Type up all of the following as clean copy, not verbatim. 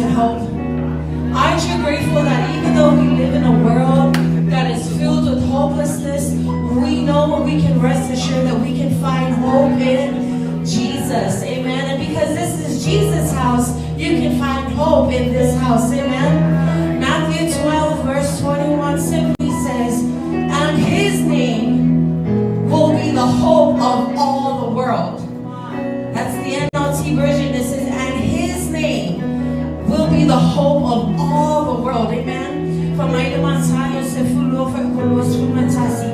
that hope? Aren't you grateful that even though we live in a world that is filled with hopelessness, we know we can rest assured that we can find hope in Jesus. Amen. And because this is Jesus' house, you can find hope in this house. Amen. Matthew 12 verse 21 simply says, and his name will be the hope of all the world. That's the NLT version. It says, and his name will be the hope of all the world. Amen. From my Masayo Sefulo for Matasi.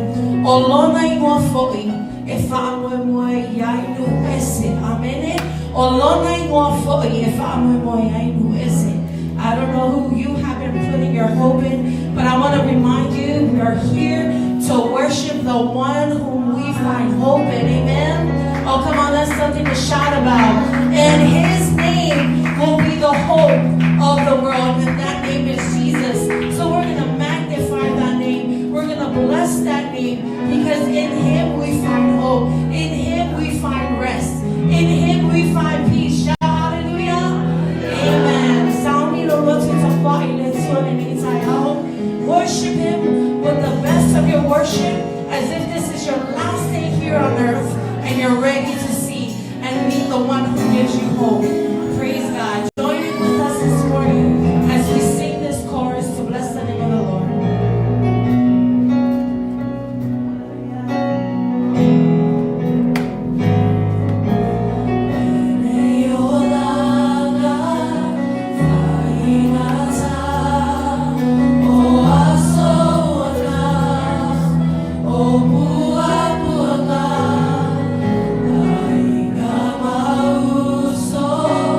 Olona Imofoi, if I'm Yainu Ese. Amen. Olona Imofoi, if I'm Yainu Ese. I don't know who you have been putting your hope in, but I want to remind you we are here to worship the one whom we find hope in. Amen. Oh, come on, that's something to shout about. And his name will be the hope of the world, and that name is Jesus. So we're going to magnify that name. We're going to bless that name, because in him we find hope. In him we find rest. In him we find peace. Shout hallelujah. Amen. Worship him with the best of your worship, as if this is your last day here on earth and you're ready to see and meet the one who gives you hope. Praise God. Join in with us this morning as we sing this chorus to bless the name of the Lord. Oh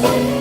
World.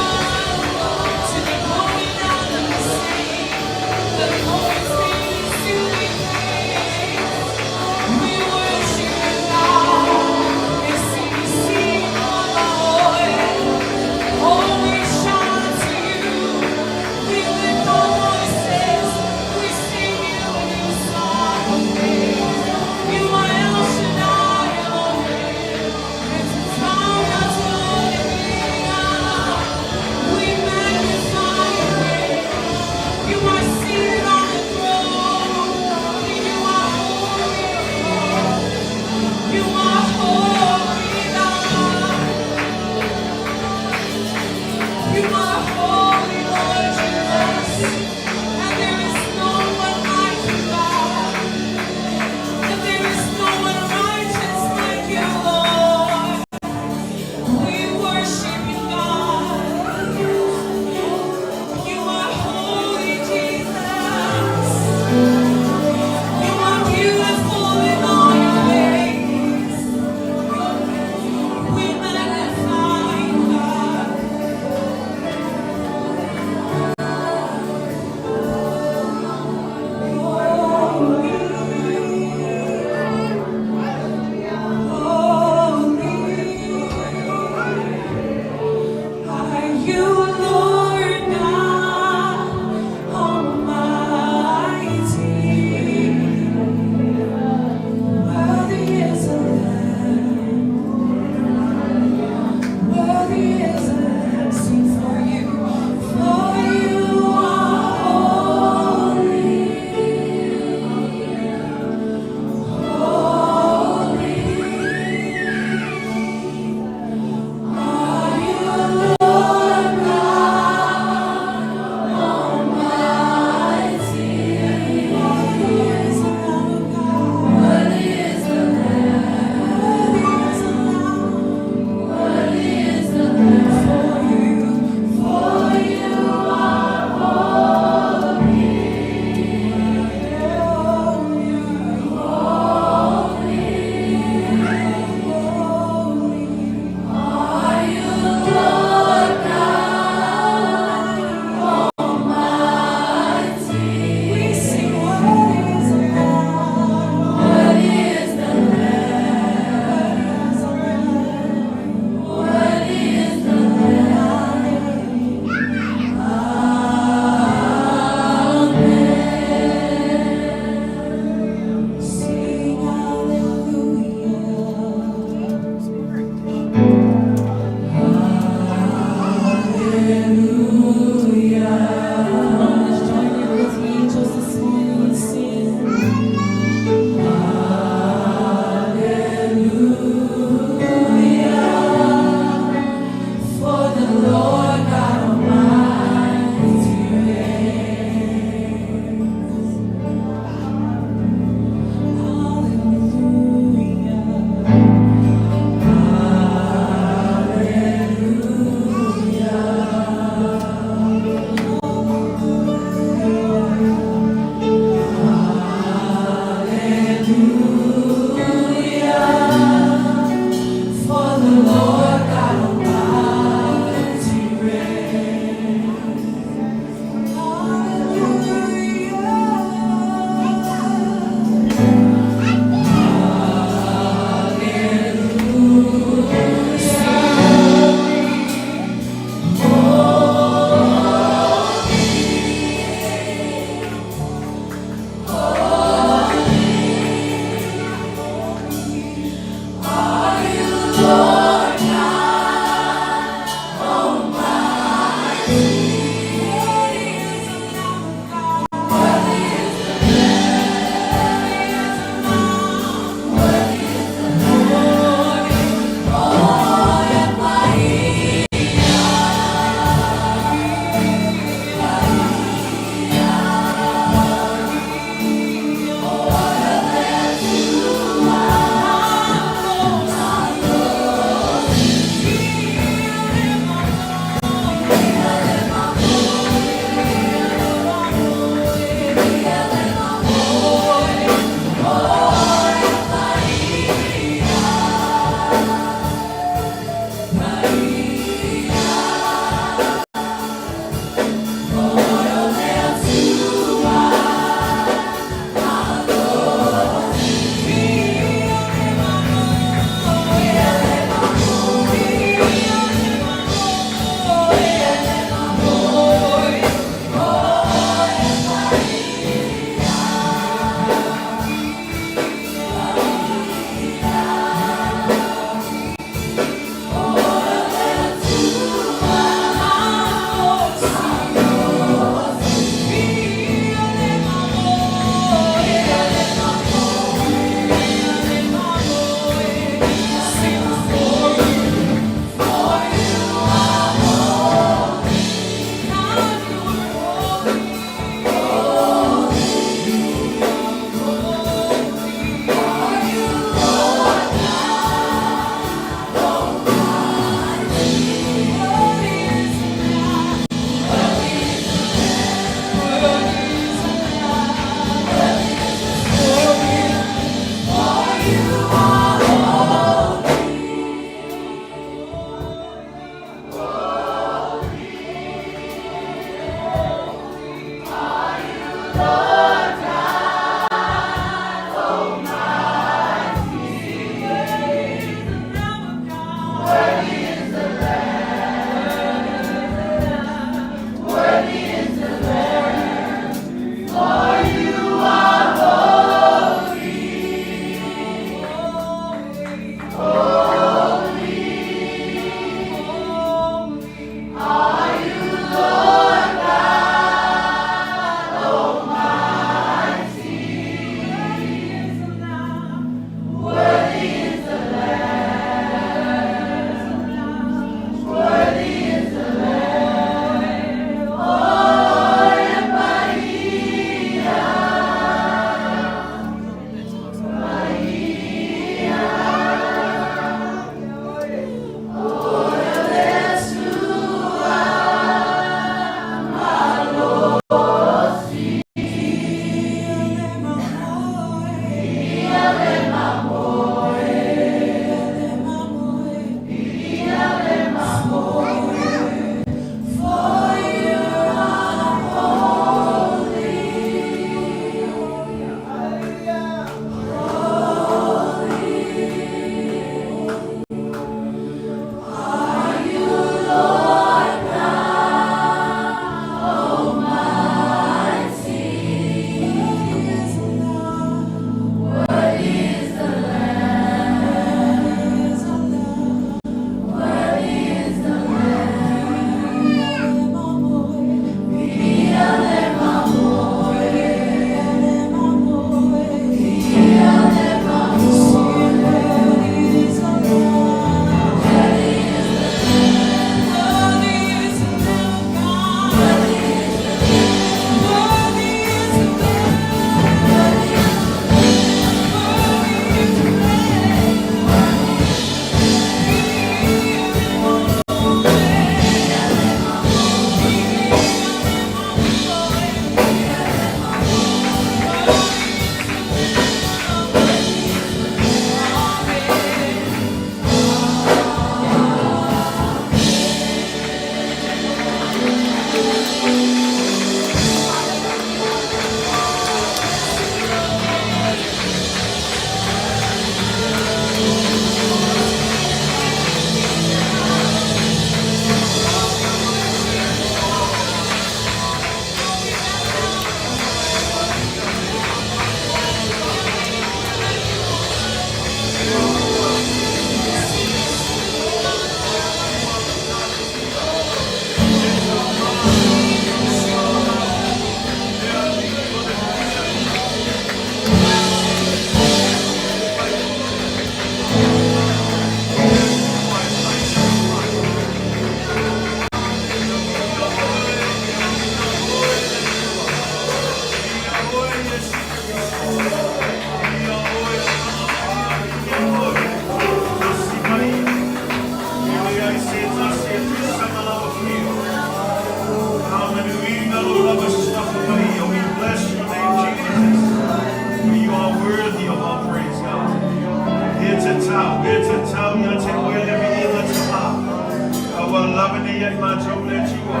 ia mātou le tua.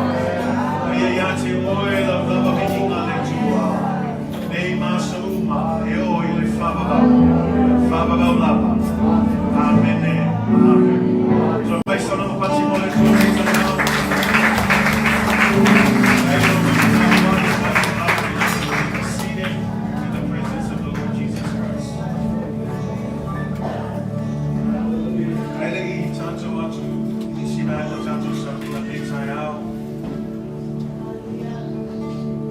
Ia ia te oe la lava mihinga le tua. Nei māsauma e o i le whababau. Whababau lava. Amen. Amen. So mai sona mapati mo le tua ni tanau. Seated in the presence of the Lord Jesus Christ. Kaile I tātou atu. Sina o tātou sa pila te tai au.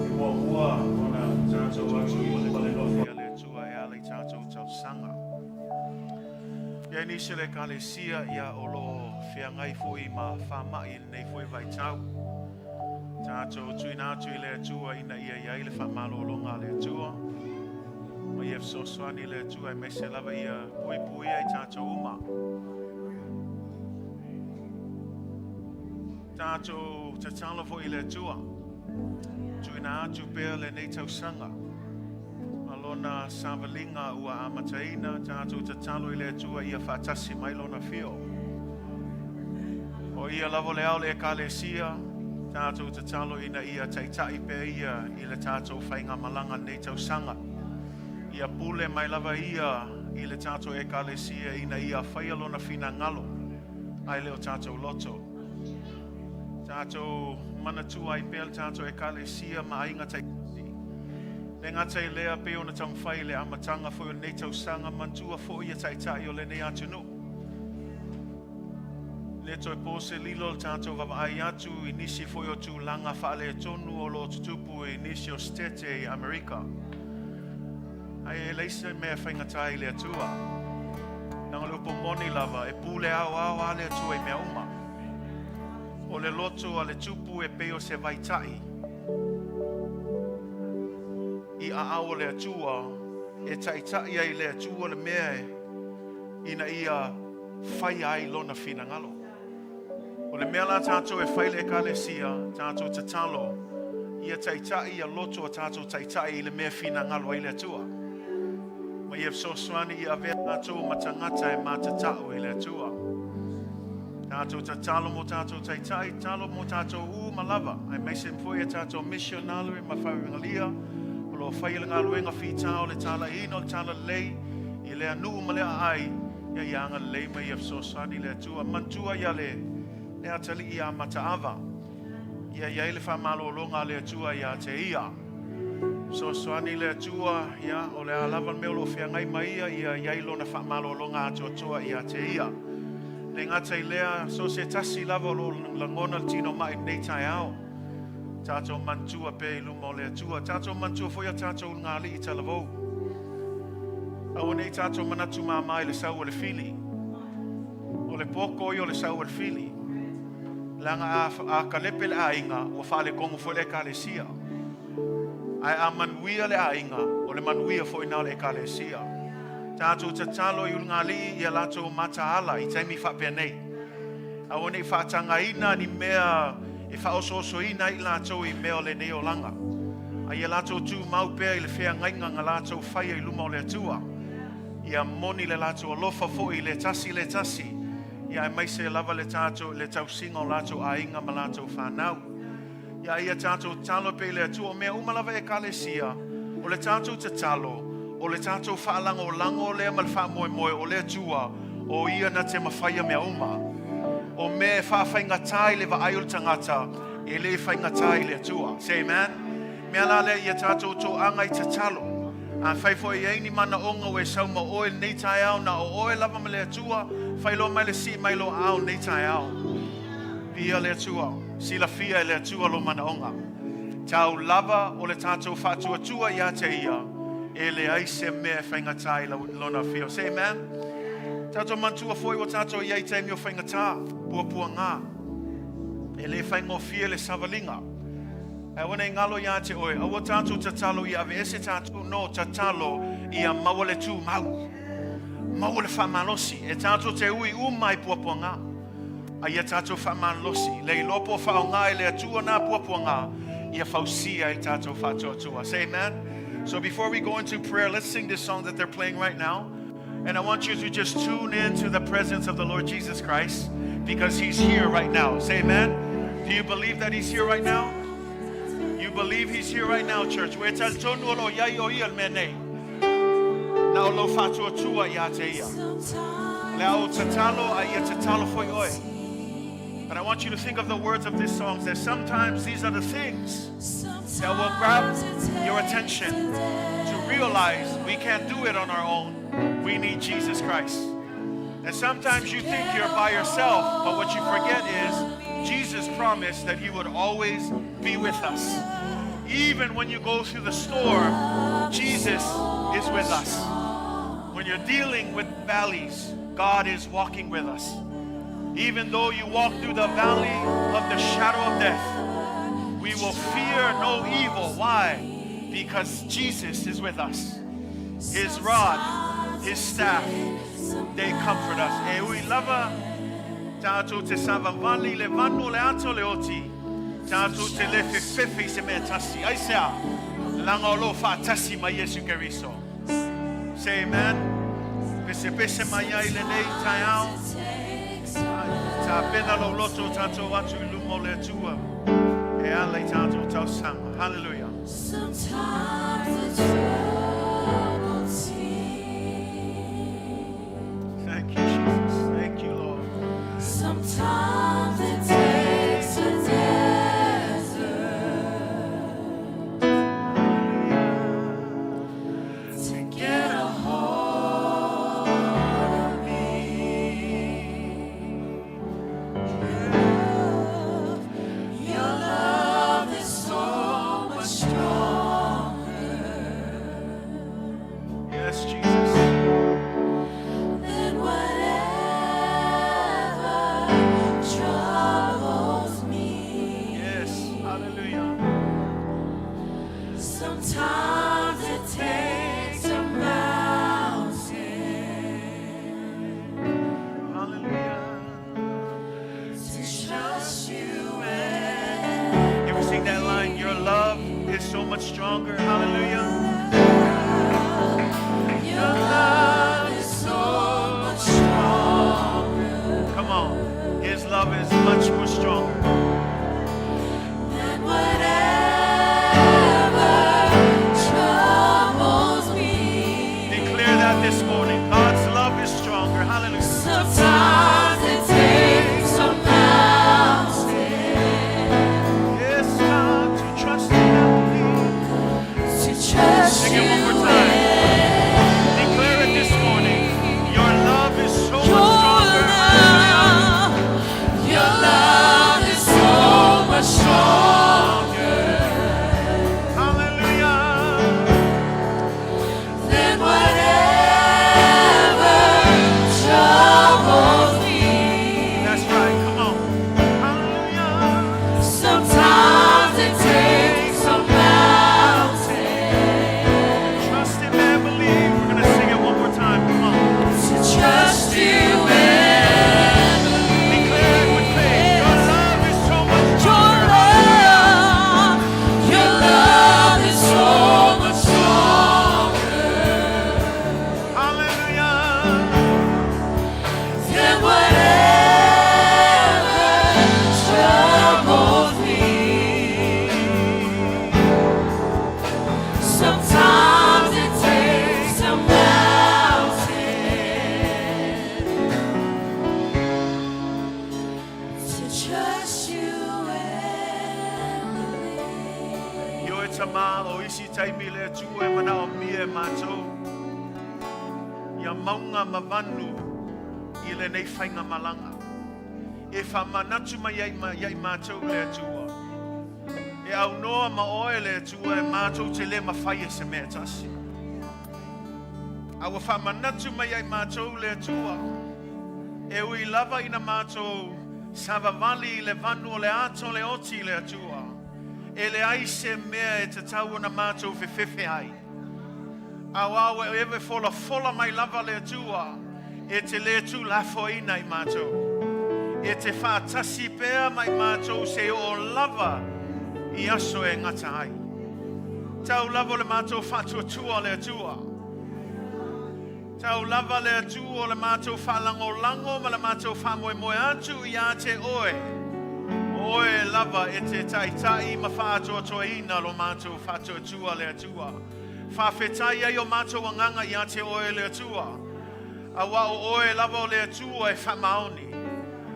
E mua ua ona tātou atu I le wale nofu le tua e ale tātou tau sanga. Ia nisi le kalesia ia olo whiangai fui ma whamai nei fui vai tau. Tātou tuina atu I le tua ina ia iai le whamalolonga le tua. Ma ia fsoswani le tua e mese lava ia pui pui ai tātou uma. Tātou te tala fo I le tua. Tuina atu pēr le nei tau sanga. Malona savalinga ua amataina. Tātou te talo I le tua ia whatasi mai lona fio. O ia lavo le au le kalesia. Tātou te talo ina ia taitai pē ia I le tātou whainga malanga nei tau sanga. Ia pule mai lava ia I le tātou e kalesia ina ia whaia lona fina ngalo. Ai leo tātou loto. Tātou manatua I pēl tātou e kalesia ma inga tai. Le ngatai lea pe ona tamwhai le amatanga fo nei tau sanga mantua fo ia taitai o le nei atunu. Le toi pose lilo tātou wawai atu I nisi fo o tu langa whaale tonu o lo tutupu I nisi o stete I Amerika. Ai e leisa mea whaingatai le atua. Nanga lupo moni lava e pule au ale atua I mea uma. O le loto a le tupu e peo se vaitai. I a au le atua e taitai ai le atua le mea ina ia whai ai lona fina ngalo. O le mea la tātou e whai le kalesia, tātou te talo, ia taitai a loto a tātou taitai I le mea fina ngalo ai le atua. Ma ia fsoswani I a vea tātou matangata e mātatau I le atua. Tātou te talo mo tātou taitai, talo mo tātou malava. Ai meise mpoi e tātou missionalo I mawhauingalia. O lo whailinga luenga whitao le tala ino le tala lei. I le anu malea ai. Ia ianga lei mai e fsoswani le atua. Mantua ia le atali ia mataava. Ia iai le whamalolonga le atua ia te ia. Fsoswani le atua ia o le alava meo lo whiangai mai ia iai lona whamalolonga atua ia te ia. Le ngatai lea so se tasi lava lo langona tino mai nei tai au. Tātou mantua pe lumo le atua. Tātou mantua foia tātou ngali I talavou. Au nei tātou manatu mamai le sau le fili. O le poko I o le sau le fili. Langa a kalepe le ainga o whale kongo fo le kalesia. Ai a manuia le ainga o le manuia fo ina le kalesia. Tātou te talo I ungali I lato mataala I taimi whapea nei. A o nei whatanga ina ni mea e whaososo ina I lato I mea le neo langa. A I lato tu maupea I le whea ngainga nga lato whaia I luma o le atua. Ia moni le lato alofa fo I le tasi. Ia mai se lava le tātou le tausinga o lato a inga ma lato whanau. Ia ia tātou talo pe le atua mea umalava e kalesia. O le tātou te talo. O le tātou whaalango lango lea mal whamoe o le atua. O ia na te mawhaia mea uma. O me whawhainga tai le wa aiol tangata. E le whainga tai le atua. Say amen. Mea la le ia tātou tō angai te talo. A whaifo I eini mana onga we sauma oe nei tai au na o oe lava ma le atua. Whailo mai le si mai lo au nei tai au. Pia le atua. Sila fia le atua lo mana onga. Tau lava o le tātou whatua tua ia te ia. E le aise mea whaingatai lona fio. Say amen. Tātou mantua foi o tātou iai te mio whaingata. Pua ngā. E le whaingo fia le savalinga. E wane ngalo ia te oe. Awa tātou tatalo ia ave ese tātou no tatalo ia maua le tū mau. Maua le whamalosi. E tātou te ui umai pua ngā. A ia tātou whamalosi. Le ilopo whao ngā e le atua nā pua ngā. Ia whausia I tātou whatoa. Say amen. So before we go into prayer, let's sing this song that they're playing right now. And I want you to just tune in to the presence of the Lord Jesus Christ because He's here right now. Say amen. Do you believe that he's here right now? You believe he's here right now, church? Now lo fatu tua ya te ia. Leo tatalo aia tatalo foi oi. But I want you to think of the words of this song. That sometimes these are the things that will grab your attention to realize we can't do it on our own. We need Jesus Christ. And sometimes you think you're by yourself, but what you forget is Jesus promised that he would always be with us. Even when you go through the storm, Jesus is with us. When you're dealing with valleys, God is walking with us. Even though you walk through the valley of the shadow of death, we will fear no evil. Why? Because Jesus is with us. His rod, his staff, they comfort us. E ui lava tātou te savavali le vanu le ato le oti. Tātou te le fefefe se me tasi. Aisea, langa lo fa tasi ma Yesu Keriso. Say amen. Pese pese maya ile nei taiao. Ta pena lo loto tātou atu lumo le tua. E ale tātou tau sama. Hallelujah. Sometimes the trouble seems. Thank you, Jesus. Thank you, Lord. Sometimes it takes a desert to get a hold of me. Your love is so much stronger Yes, Jesus. than whatever troubles me. Yes. Hallelujah. Sometimes it takes a mountain Hallelujah. to trust you You ever sing that line? Your love is so much stronger. Hallelujah. Your love is so much stronger Come on. His love is much more stronger. than whatever troubles me. Declare that this morning. God's love is stronger. Hallelujah. Sometimes it takes a mountain Yes, God, to trust and believe. to trust Sing you it one more time. Declare it this morning. Your love is so much Your stronger. love, your love is so much stronger Hallelujah. than whatever troubles me. That's right. Come on. Hallelujah. Sometimes it takes a mountain Trust him and believe. We're going to sing it one more time. Come on. to trust you and Declare it with faith. Your love is so much Your stronger. love is so much stronger Hallelujah. than whatever troubles me. Sometimes it takes a mountain to trust you and believe. Yo e tama o isi taimi le tu e mana o mie mātou. Ia maunga mawanu i le nei whainga malanga. E whamanatu mai ai mātou le tua. E au noa ma oe le tua e mātou te le mawhai e se mea tasi. Au whamanatu mai ai mātou le tua. E ui lava ina mātou savavali le vanu o le ato le oti le tua. E le ai se mea e te tau na mātou fefefe ai. Au au e ewe fola mai lava le tua. E te le tu lafo ina i mātou. E te whātasi pēr mai mātou se o lava i aso e ngata ai. Tau lava le mātou whatua tua le tua. Tau lava le tua le mātou whalango lango ma le mātou whamoe moe atu i a te oe. O oe lava e te tai ma whātua toa ina lo mātou whātua tua le atua. Whawhetai ai o mātou wanganga i a te oe le atua. A wa o oe lava o le atua e whamaoni.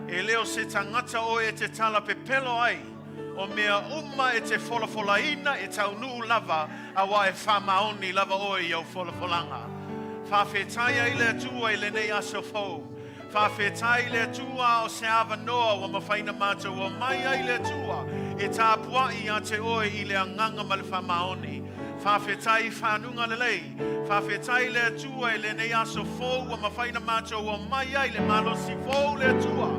E leo se tangata oe e te tala pepelo ai. O mea e te folafolaina e taunu lava a wa e whamaoni lava oe i au folafolanga. Whawhetai ai le atua i le nei aso fau. Whawhetai le atua o se awa noa wa mawhaina mātou o mai ai le atua. E tāpua i a te oe i le anganga ma le whamaoni. Whawhetai whanunga le lei. Whawhetai le atua i le nei aso fau wa mawhaina mātou o mai ai le malo si fau le atua.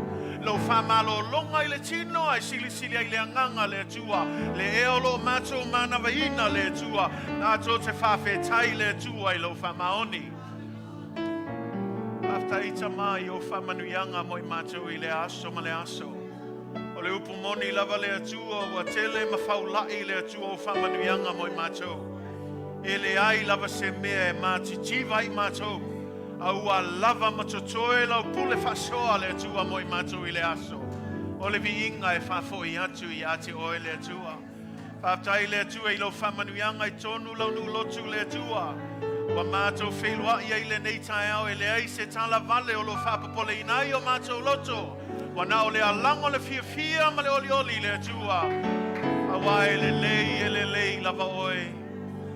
Lo whamalo longa i le tino ai sili ai le anganga le atua. Le eolo mātou manawa ina le atua. Nā tō te whawhetai le atua i lo whamaoni. Aftaita mai o whamanuianga mo I mātou I le aso ma le aso. O le upumoni lava le atua wa tele ma whaulai le atua o whamanuianga mo I mātou. E le ai lava se mea e mātitiva I mātou. Aua lava matotoe lau pule whasoa le atua mo I mātou I le aso. O le vi inga e whafo I atu I ate oe le atua. Whaftai le atua I lo whamanuianga I tonu lau nu lotu le atua. Wa mātou whelua I ai le nei tae au e le ai se tala vale o lo whapapole inai o mātou loto. Wa nao le alango le fia ma le oli le atua. Awa e le lei lava oe.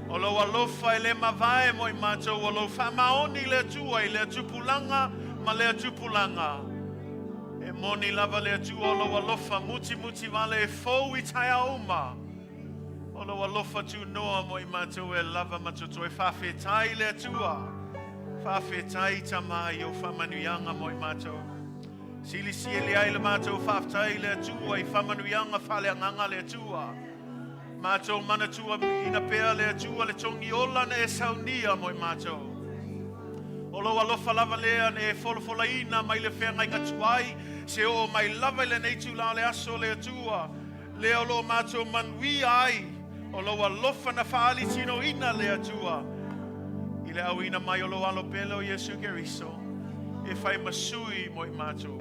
O lo alofa e le mavae mo I mātou o lo whamaoni le atua I le atupulanga ma le atupulanga. E moni lava le atua o lo alofa muti vale e fau I tae auma. O lo alofa tu noa mo I mātou e lava matoto e whawhetai le atua. Whawhetai tamai o whamanuianga mo I mātou. Sili le ai le mātou whawhetai le atua I whamanuianga whaleanganga le atua. Mātou manatua ina pea le atua le tongi olana e saunia mo I mātou. O lo alofa lava lea ne e folofola ina mai le whenga I ngatuai. Se o mai lava le neitu la le aso le atua. Leo lo mātou manui ai. O lo alofa na whaali tino ina le atua. I le au ina mai o lo alo pelo Yesu Keriso. E whai masui mo I mātou.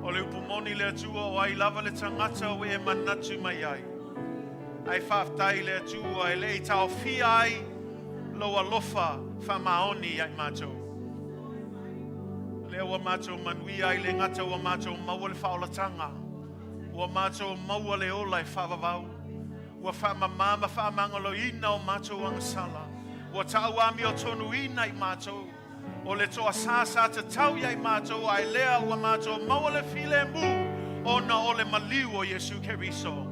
O le upumoni le atua o ai lava le tangata o e manatu mai ai. Ai whaftai le atua e le I tau fia ai. Lo alofa whamaoni ai mātou. Leo wa mātou manui ai le ngata wa mātou maua le whaolatanga. Wa mātou maua le ola I whavavau. Wa whamamama whamangolo ina o mātou angasala. Wa tauami o tonu ina I mātou. O le toa sāsa te tau I mātou ai lea wa mātou maua le file mu. Ona o le maliu o Yesu Keriso.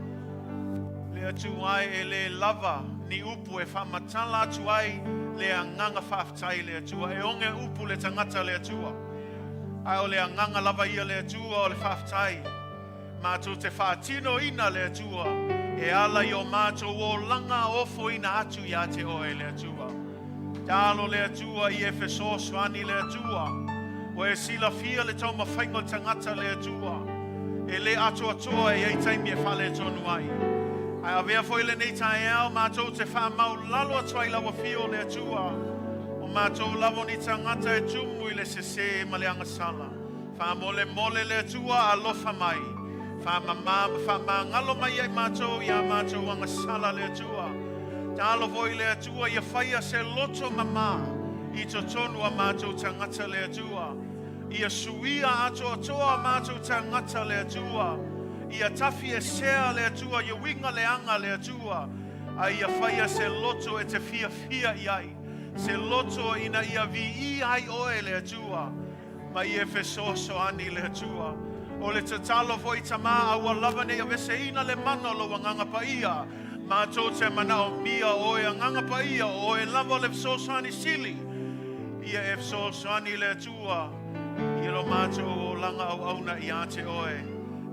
Le atu ai e le lava ni upu e whamatala atu ai le anganga whaftai le atua. E onge upu le tangata le atua. Ai o le anganga lava ia le atua o le whaftai. Mātou te whaatino ina le atua. E ala I o mātou o langa ofo ina atu I a te oe le atua. Talo le atua I Efeso swani le atua. O e sila fia le tau mawhaingo tangata le atua. E le atua toa e ei taimi e whale tonu ai. Ai avea foi le nei tae au mātou te whamau lalo atua I lawa fio le atua. O mātou lavo ni tangata e tumu I le sese ma le angasala. Whamole mole le atua alofa mai. Whamangalo mai ai mātou I a mātou angasala le atua. Talo voi le atua I a whaia se loto mama I to tonu a mātou tangata le atua. I a suia ato atoa mātou tangata le atua. I a tafi e sea le atua I a winga le anga le atua. A I a whaia se loto e te fia I ai. Se loto ina I a vi I ai oe le atua. Ma I e fesoso ani le atua. O le tatalo foi tama aua lava nei a veseina le mana lo wanganga pa ia. Mātou te mana o mia o e anganga pa ia o e lava le fesosani sili. Ia e fesosani le atua. Ia lo mātou o langa au auna I a te oe.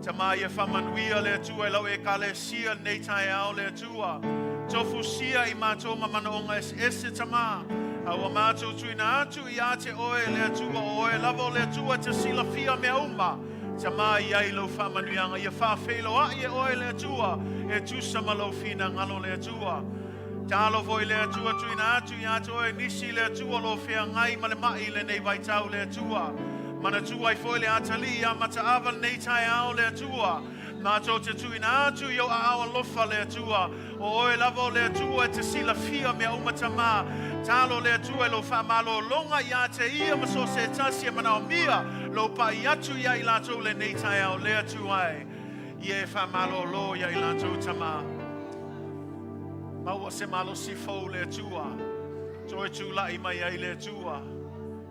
Tama ia whamanuia le atua e lau e kale sia nei tae au le atua. Tofu sia I mātou mamana onga ese tama. Aua mātou tuina atu I a te oe le atua o e lava o le atua te sila fia mea uma. Tama ia I lo whamanuianga ia whawhelo a ia oe le atua. E tusama lo fina ngalo le atua. Talo voi le atua tuina atu I ato e nisi le atua lo fea ngai ma le mai le nei vaitau le atua. Mana tua I foi le atali a mata awa nei tae au le atua. Mātou te tuina atu i o awa lofa le atua. O oe lava o le atua e te sila fia mea umatama. Talo le atua e lo whamalo longa ia te ia maso se tasi e manao mia. Lo pa i atu ia i lato le neitai au le atua e. Ie whamalo lo ia i lato tama. Maua se malo si fau le atua. Toi tula i mai ai le atua.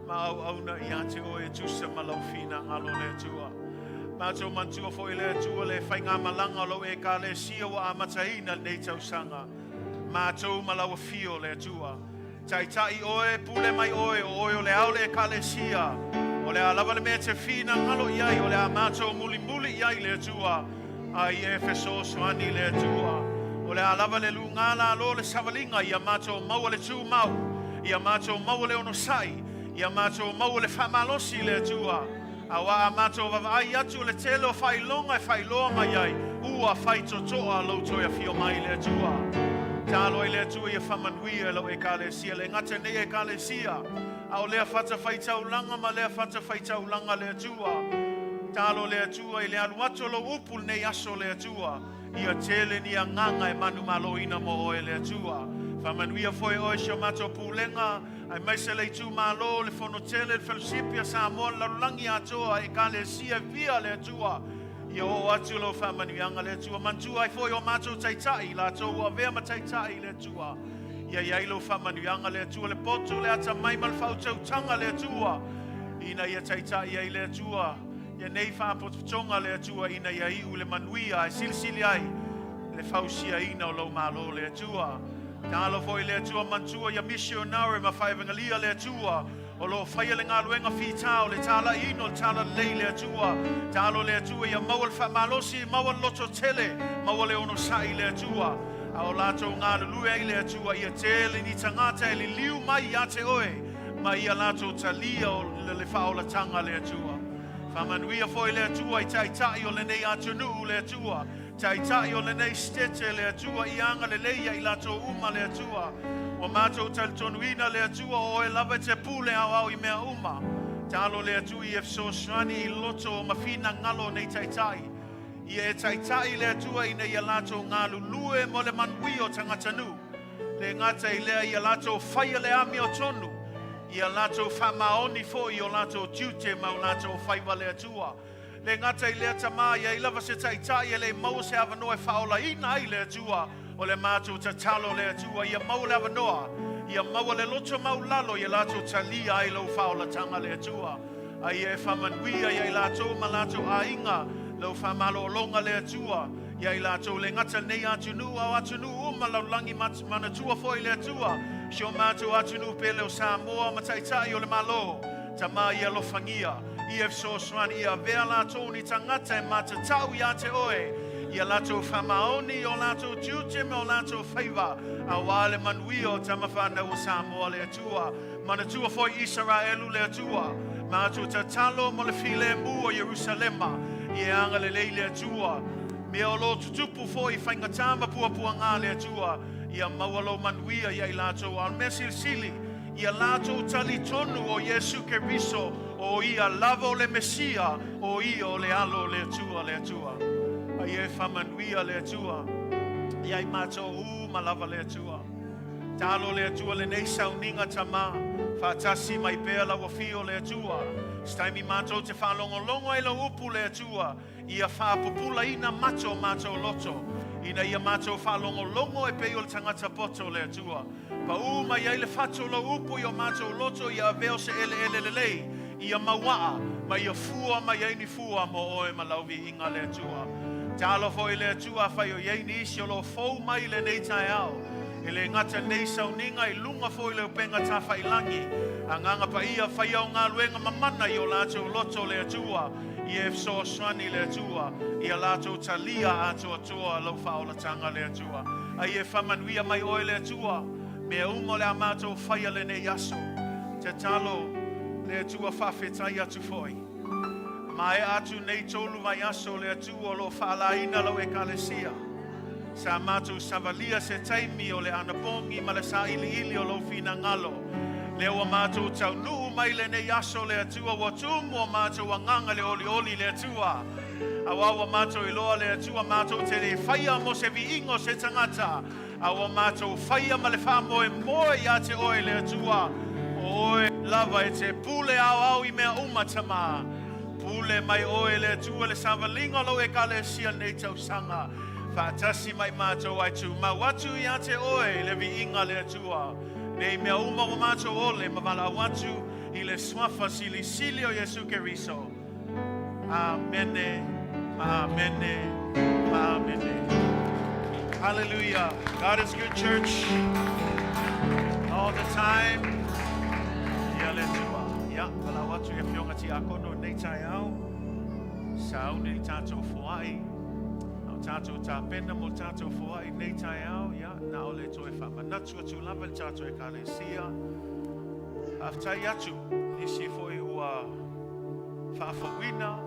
Ma au auna i ate oe tu se malau fina ngalo le atua. Mātou mantua fo i le atua le whainga malanga lo e ka le sia wa amataina nei tausanga. Mātou malawa fio le atua. Tai tai oe, pule mai oe, o le au le ka le sia. O le alawa le mea te fina ngalo iai, o le a mātou muli muli iai le atua. A i e feso soani le atua. O le alawa le lungana lo le savalinga, i a mātou maua le tū mau. I a mātou maua le ono sai. I a mātou maua le whamalosi le atua. Awa a mātou wawai atu le telo whai longa e whai loa mai ai. Ua whai totoa lauto e fio mai le atua. Tālo i le atua i a whamanuia e lau e ka le sia. Le ngata nei e ka le sia. Au lea whata whai taulanga ma lea whata whai taulanga le atua. Tālo le atua i le alu atu lo upul nei aso le atua. I a tele ni a nganga e manu malo ina mo oe le atua. Whamanuia foi oe sio mātou pūlenga. Ai mai se le tu malo le fono tele le fellowship ya Samoa la langi atoa e ka le sia via le atua. I o atu lo whamanianga le atua. Mantua ai foi o mātou taitai la atua ua vea ma taitai le atua. Ia iai lo whamanianga le atua le poto le ata mai mal whautau tanga le atua. Ina ia taitai ai le atua. Ia nei whapotonga le atua ina ia iu le manuia e silsili ai. Le whausia ina o lo malo le atua. Tālo foi le atua mantua ia missionary ma whaivangalia le atua. O lo whaia le ngā luenga whitao le tāla ino le tāla lei le atua. Tālo le atua ia maua le whamalosi, maua loto tele, maua le ono sai le atua. A o lātou ngā lue ai le atua ia tele ni tangata e li liu mai ia te oe. Ma ia lātou talia o le whaola tanga le atua. Whamanuia foi le atua i taitai o le nei atunu le atua. Tai o le nei stete le atua i anga le leia i lato uma le atua. O mātou talitonuina le atua o e lava te pule au i mea uma. Tālo le atua i efso swani i loto o mawhina ngalo nei tai. I e tai le atua i nei lato ngalu lue mo le manui o tangatanu. Le ngata i lea i lato whaia le ami o tonu. I lato whamaoni fo i o lato tute mau lato whaiva le atua. Le ngata i lea tamaya i lava se taitai e le mau se avanoa e whaola ina ai le atua o le mātou ta talo le atua i a mau le avanoa i a mau le loto mau lalo i a lato talia ai lau whaola tanga le atua a i e whamanuia i a i lato ma lato a inga lau whamalo longa le atua i a i lato le ngata nei atunu au atunu uma lau langi manatua fo i le atua sio mātou atunu pe leo Samoa ma taitai o le malo tama i a lofangia I e so swani I a vea lato ni tangata e mata tau I a te oe. I a lato whamaoni o lato tute me o lato whaiva. A wale manui o tamawhana o Samoa le atua. Manatua foi Israelu le atua. Mātou tatalo mo le file mu o Jerusalema. I e anga le lei le atua. Me o lo tutupu foi whaingatama puapua ngā le atua. I a maualo manuia I a lato al mesil sili. I a lato tali tonu o Yesu Keriso. O ia lavo le Mesia, o ia o le alo le atua le atua. A ie whamanuia le atua. Iai mātou malava le atua. Tālo le atua le nei sauninga tama. Whātasi mai pēa lawa fio le atua. Staimi mātou te whalongolongo e la upu le atua. Ia whāpupula ina mato mātou loto. Ina ia mātou whalongolongo e peo le tangata poto le atua. Pa uma iai le whato la upu i o mātou loto ia veo se ele lei. Ia mawaa, ma ia fua, ma ia ni fua mo oe malauvi inga le atua. Tālo foi le atua whai o iei ni isi o lo fau mai le nei tai au. E le ngata nei sauninga I lunga foi le upenga ta whai langi. A nganga pa ia whai au ngā luenga mamana I o lātou loto le atua. I e fso swani le atua. I a lātou talia ato atua lau whaola tanga le atua. A i e whamanuia mai oe le atua. Me umo le amato whai le nei aso. Te talo. Le atua whawhetai atu foi. Mai atu nei tolu mai aso le atua lo whaalaina lau e kalesia. Sa mātou savalia se taimi o le anapongi ma le sa ili o lo fina ngalo. Le ua mātou tau nuu mai le nei aso le atua wa tumu o mātou wanganga le oli le atua. Awa mātou I loa le atua mātou te le whaia mo se vi ingo se tangata. Awa mātou whaia ma le whamoe moe ia te oe le atua. Oe lava e te pule au I mea umatama. Pule mai oe le atua le savalinga lo e kale sia nei tau sanga. Whaatasi mai mātou ai tu. Mawatu ia te oe le vi inga le atua. Nei mea uma o mātou ole ma wala watu I le swafa sili sili o Yesu Keriso. Amene, amene, amene. Hallelujah. God is good, church. All the time. Ia le tua. Ia, wala watu ia whionga ti akono nei tai au. Sa au nei tātou fuai. Au tātou tā pena mo tātou fuai nei tai au. Ia, na ole to e whamanatu atu lava le tātou e kālesia. Aftai atu, nisi foi ua whaafawina.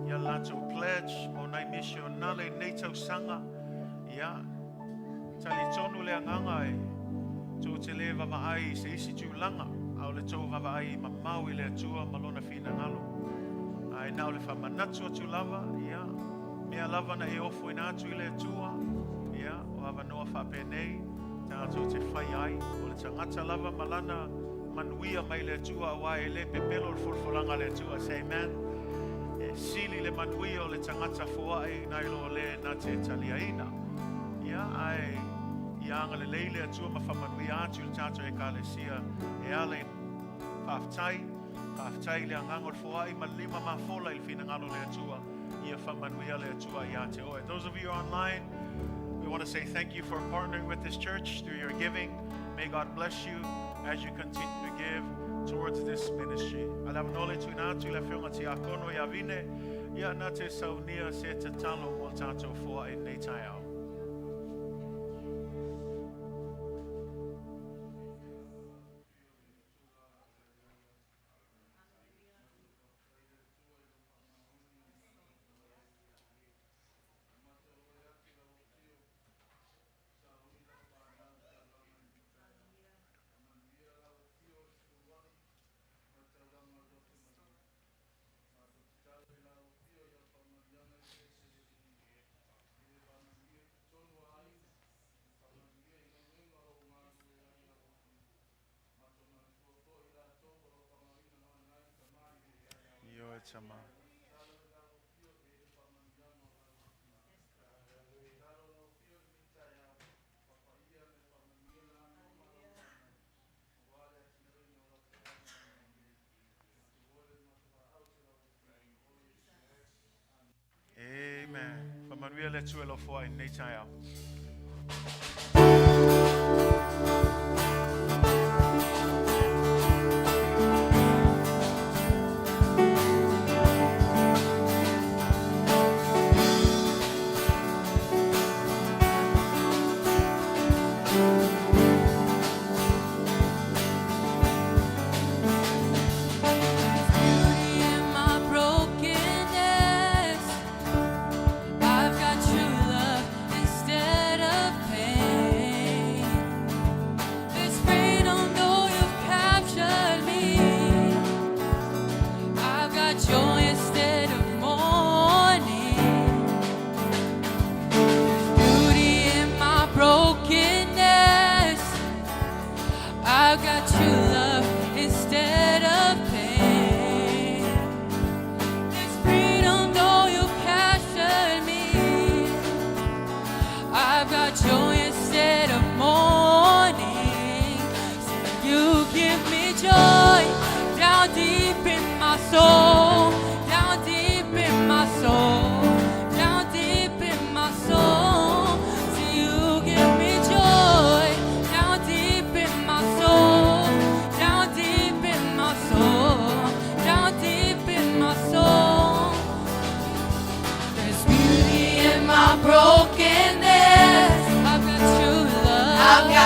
Ia lātou pledge o nai missionale nei tau sanga. Ia, tali tonu le anganga e. Tō te le vavaai se isi tūlanga. Au le tō vavaai ma mau I le atua malona whina ngalo. Ai nao le whamanatu atu lava. Ia, mea lava na e ofu ina atu I le atua. Ia, o hawa noa whapenei. Tātou te whai ai. O le tangata lava malana manuia mai le atua. Wa e le pepelo le fulfulanga le atua. Say amen. Sili le manuia o le tangata fuai na ilo le na te taliaina. Ia ai ia anga le leile atua ma whamanuia atu le tātou e kālesia e ale whaaftai le angango le fuai ma lima ma fola I whina ngalo le atua ia whamanuia le atua ia te oe. Those of you online, we want to say thank you for partnering with this church through your giving. May God bless you as you continue to give towards this ministry. Alawa nole tu nātu le whionga ti akono I avine, ia nā te saunia se te talo mo tātou fua e nei tai au. Chama. Amen. Whamanuia le tuelo fuai nei tai au.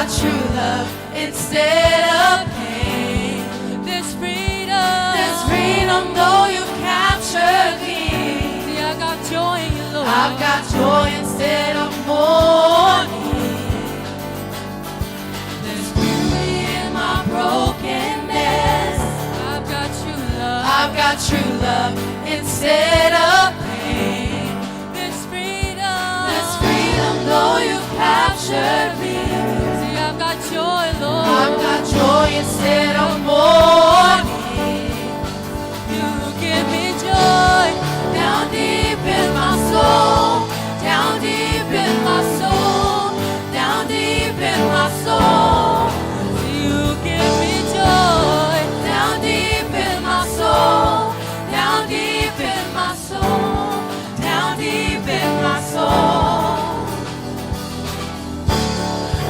True love instead of pain. There's freedom though you captured me. See, I got joy in you, Lord. I've got joy instead of mourning. There's beauty in my brokenness. I've got true love. I've got true love instead of pain. I've got joy instead of mourning. You give me joy down deep in my soul, down deep in my soul, down deep in my soul. You give me joy down deep in my soul, down deep in my soul, down deep in my soul.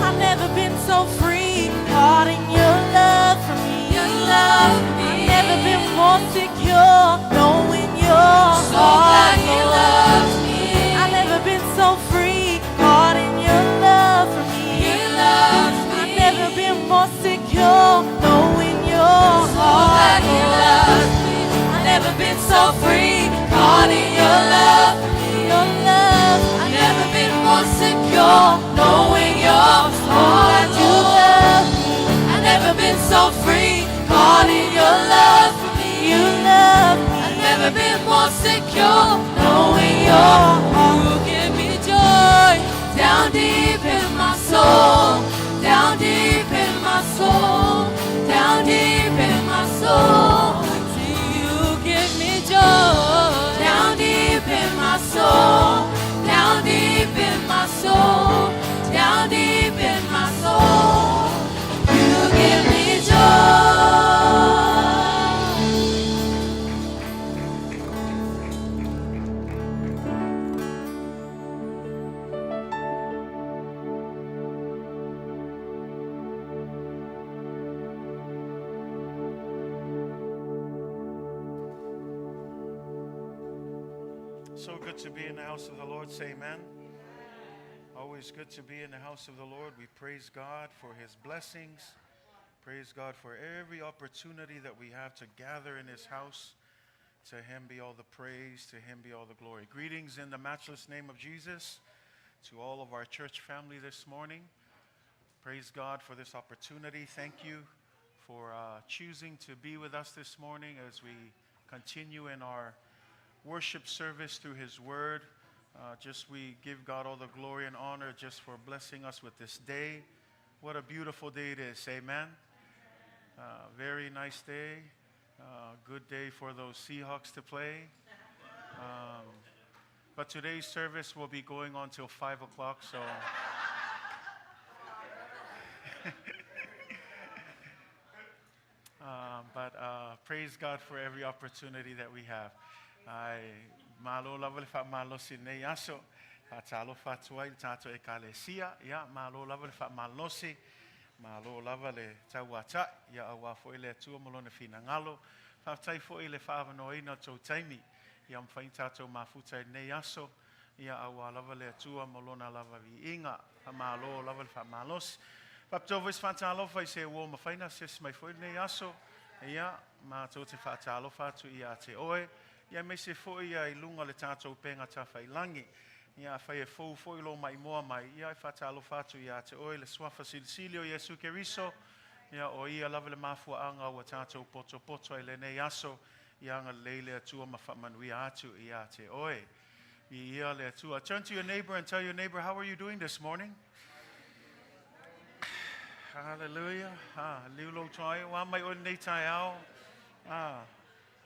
I've never been so free, caught in your love for me. Your love for me. I've never been more secure, knowing you're so glad he loves me. I've never been so free, caught in your love for me. He loves me. I've never been more secure, knowing you're so glad he loves me. I've never been so free, caught in your love for me. Your love. I've never been more secure, knowing you're so glad you love me. I've never been so free, caught in your love for me. You love me. I've never been more secure, knowing you give me joy down deep in my soul, down deep in my soul, down deep in my soul. See, you give me joy down deep in my soul, down deep in my soul, down deep in my soul. You give me joy. So good to be in the house of the Lord. Say amen. Always good to be in the house of the Lord. We praise God for his blessings. Praise God for every opportunity that we have to gather in his house. To him be all the praise, to him be all the glory. Greetings in the matchless name of Jesus to all of our church family this morning. Praise God for this opportunity. Thank you for choosing to be with us this morning as we continue in our worship service through his word. We give God all the glory and honor just for blessing us with this day. What a beautiful day it is. Amen. Very nice day. Good day for those Seahawks to play. But today's service will be going on till 5 o'clock, so praise God for every opportunity that we have. Ai malo lava le fa malo sine yaso atalo fa tuai tato e kalesia ya malo lava le fa malo si malo lava le tawata ya awa fo ile tu molona fina ngalo fa tai fo ile fa no ina to taimi ya mfa tato mafuta ne yaso ya awa lava le tu molona lava vi inga malo lava le fa malos pa tovis fa talo fa se wo ma faina ses mai fo ne yaso ya ma to te fa talo fa tu ya te oe. Ia me se foi ia I lunga le tātou penga tawhai langi. Ia whai e fou foi lo mai moa mai. Ia I whatalo whatu ia te oe le swafa silsilio Iesu Keriso. Ia o ia lava le mafua anga wa tātou poto poto I le nei aso. Ia anga leile atua ma whamanuia atu ia te oe. Ia le atua. Turn to your neighbor and tell your neighbor, how are you doing this morning? Hallelujah. Liulo toi. Wa mai o nei tai au.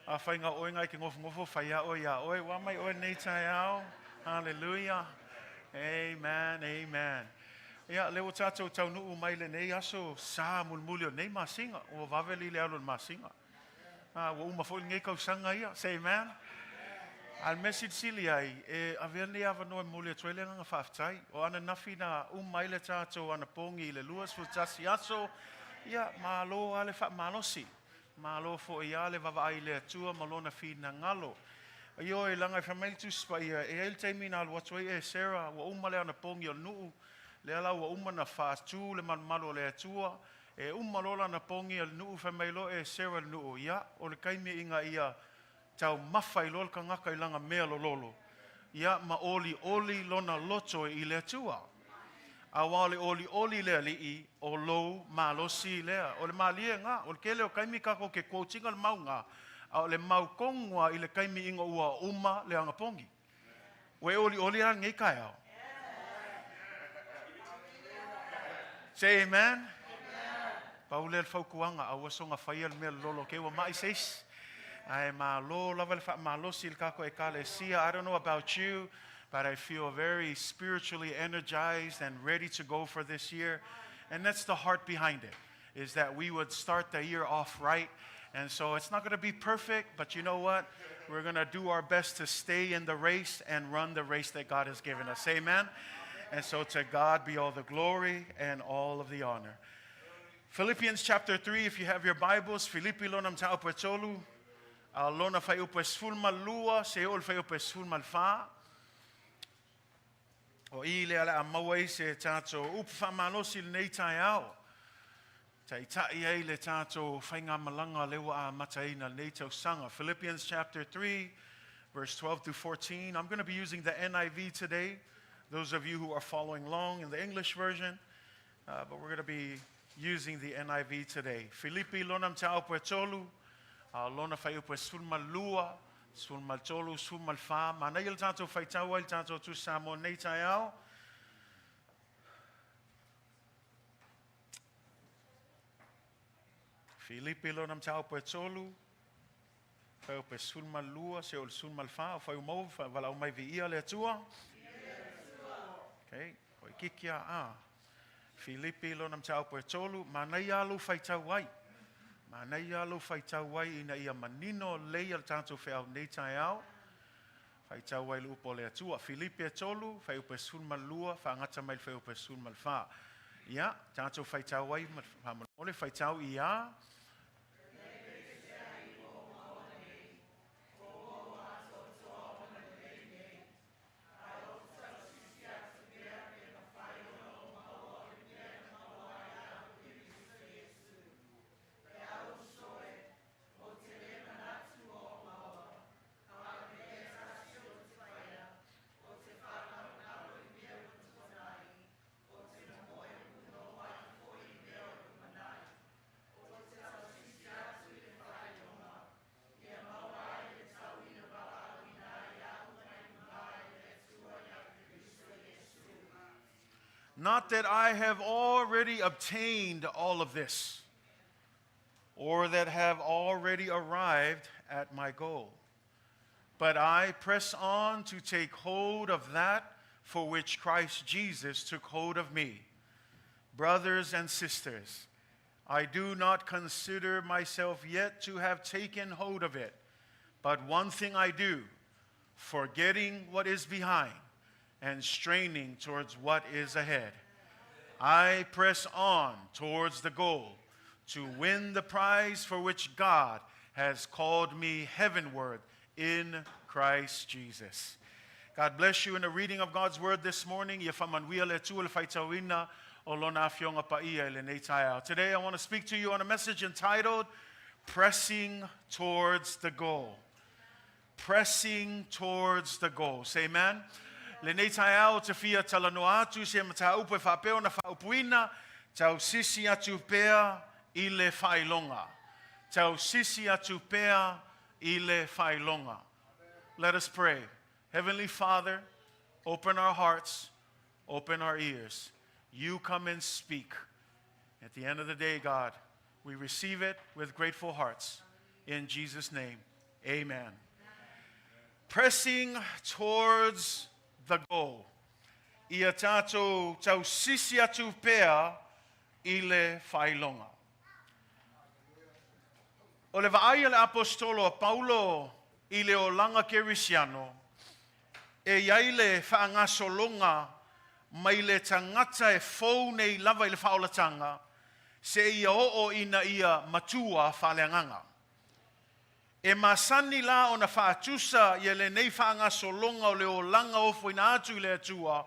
A whainga oinga ki ngofo whaia o ia oi. Wa mai o nei tai au. Hallelujah. Amen. Amen. Ia leo tātou tau nuu mai le nei aso sā mulmulio nei masinga. O waweli le alo masinga. Wa uma fo ngai kau sanga ia. Say amen. Al message sili ai e avele ava no mulio toile nga whaftai. O ana nafi na mai le tātou ana pongi le luas fu tasi aso. Ia malo ale wha malosi. Malo fo ia le vavai le atua malona fina ngalo. Io e langa famaitu spa ia e el taimina al watoi e Sarah wa umale ana pongi o nuu. Le ala wa umana fatu le malo le atua. E umalola na pongi al nuu famailo e Sarah nuu ia. O le kaimi inga ia tau mawhai lol ka ngaka I langa mea lolo. Ia ma oli lona loto I le atua. A wale oli lea li o lou malosi lea. O le malie nga, o le kele o kaimi kako ke koutinga le mau nga. A o le mau kongua I le kaimi inga ua uma le anga pongi. We oli a ngai kai au. Say amen. Paulel faukuanga awasonga faial mel lolo ke wa mai seis. I ma lo level ma lo sil kako ekalesia. I don't know about you, but I feel very spiritually energized and ready to go for this year. And that's the heart behind it, is that we would start the year off right. And so it's not going to be perfect, but you know what? We're going to do our best to stay in the race and run the race that God has given us. Amen? And so to God be all the glory and all of the honor. Philippians chapter 3, if you have your Bibles, Filipi lo nam tao petolu, lona fai upes fulma lua, seol fai upes fulma fa. O ile ala amawai se tato upfa malosil nei tai au. Tai tai ai le tato whainga malanga lewa a mataina nei tau sanga. Philippians chapter 3, verse 12 to 14. I'm going to be using the NIV today. Those of you who are following along in the English version. But we're going to be using the NIV today. Filipi lonam tau petolu. Lona fai upe sulma lua. Sulma tolu, sulma fa. Mana il tato fai tau il tato tu samo nei tai au. Filipi lo nam tau petolu, fai upe sulma lua, se ol sulma fa, fai umou, vala umai vi ia le atua. Okay, koi kikia Filipi lo nam tau petolu, manai alu fai tau wai. Manai alu fai tau wai ina ia manino lei al tanto fai au nei tai au. Fai tau wai lu upo le atua. Filipi etolu, fai upe sulma lua, fa ngata mai fai upe sulma fa. Ia, tanto fai tau wai, ole fai tau ia. Not that I have already obtained all of this, or that have already arrived at my goal, but I press on to take hold of that for which Christ Jesus took hold of me. Brothers and sisters, I do not consider myself yet to have taken hold of it, but one thing I do, forgetting what is behind and straining towards what is ahead. I press on towards the goal to win the prize for which God has called me heavenward in Christ Jesus. God bless you in the reading of God's word this morning. Today I want to speak to you on a message entitled, Pressing Towards the Goal. Pressing towards the goal. Say amen. Le nei tai au te fia talanoa atu se mata upe whapeo na whaupuina, tau sisi atu pea I le whailonga. Tau sisi atu pea I le whailonga. Let us pray. Heavenly Father, open our hearts, open our ears. You come and speak. At the end of the day, God, we receive it with grateful hearts. In Jesus' name, amen. Pressing towards the goal. Ia tātou tau sisi atu pea I le whailonga. O le vaai le apostolo Paulo I le o langa kerisiano, e iai le whaangasolonga mai le tangata e fau nei lava I le whaolatanga, se ia o ina ia matua whaleanganga. E masani la o na whaatusa ia le nei whaangasolonga o le o langa o fuina atu I le atua,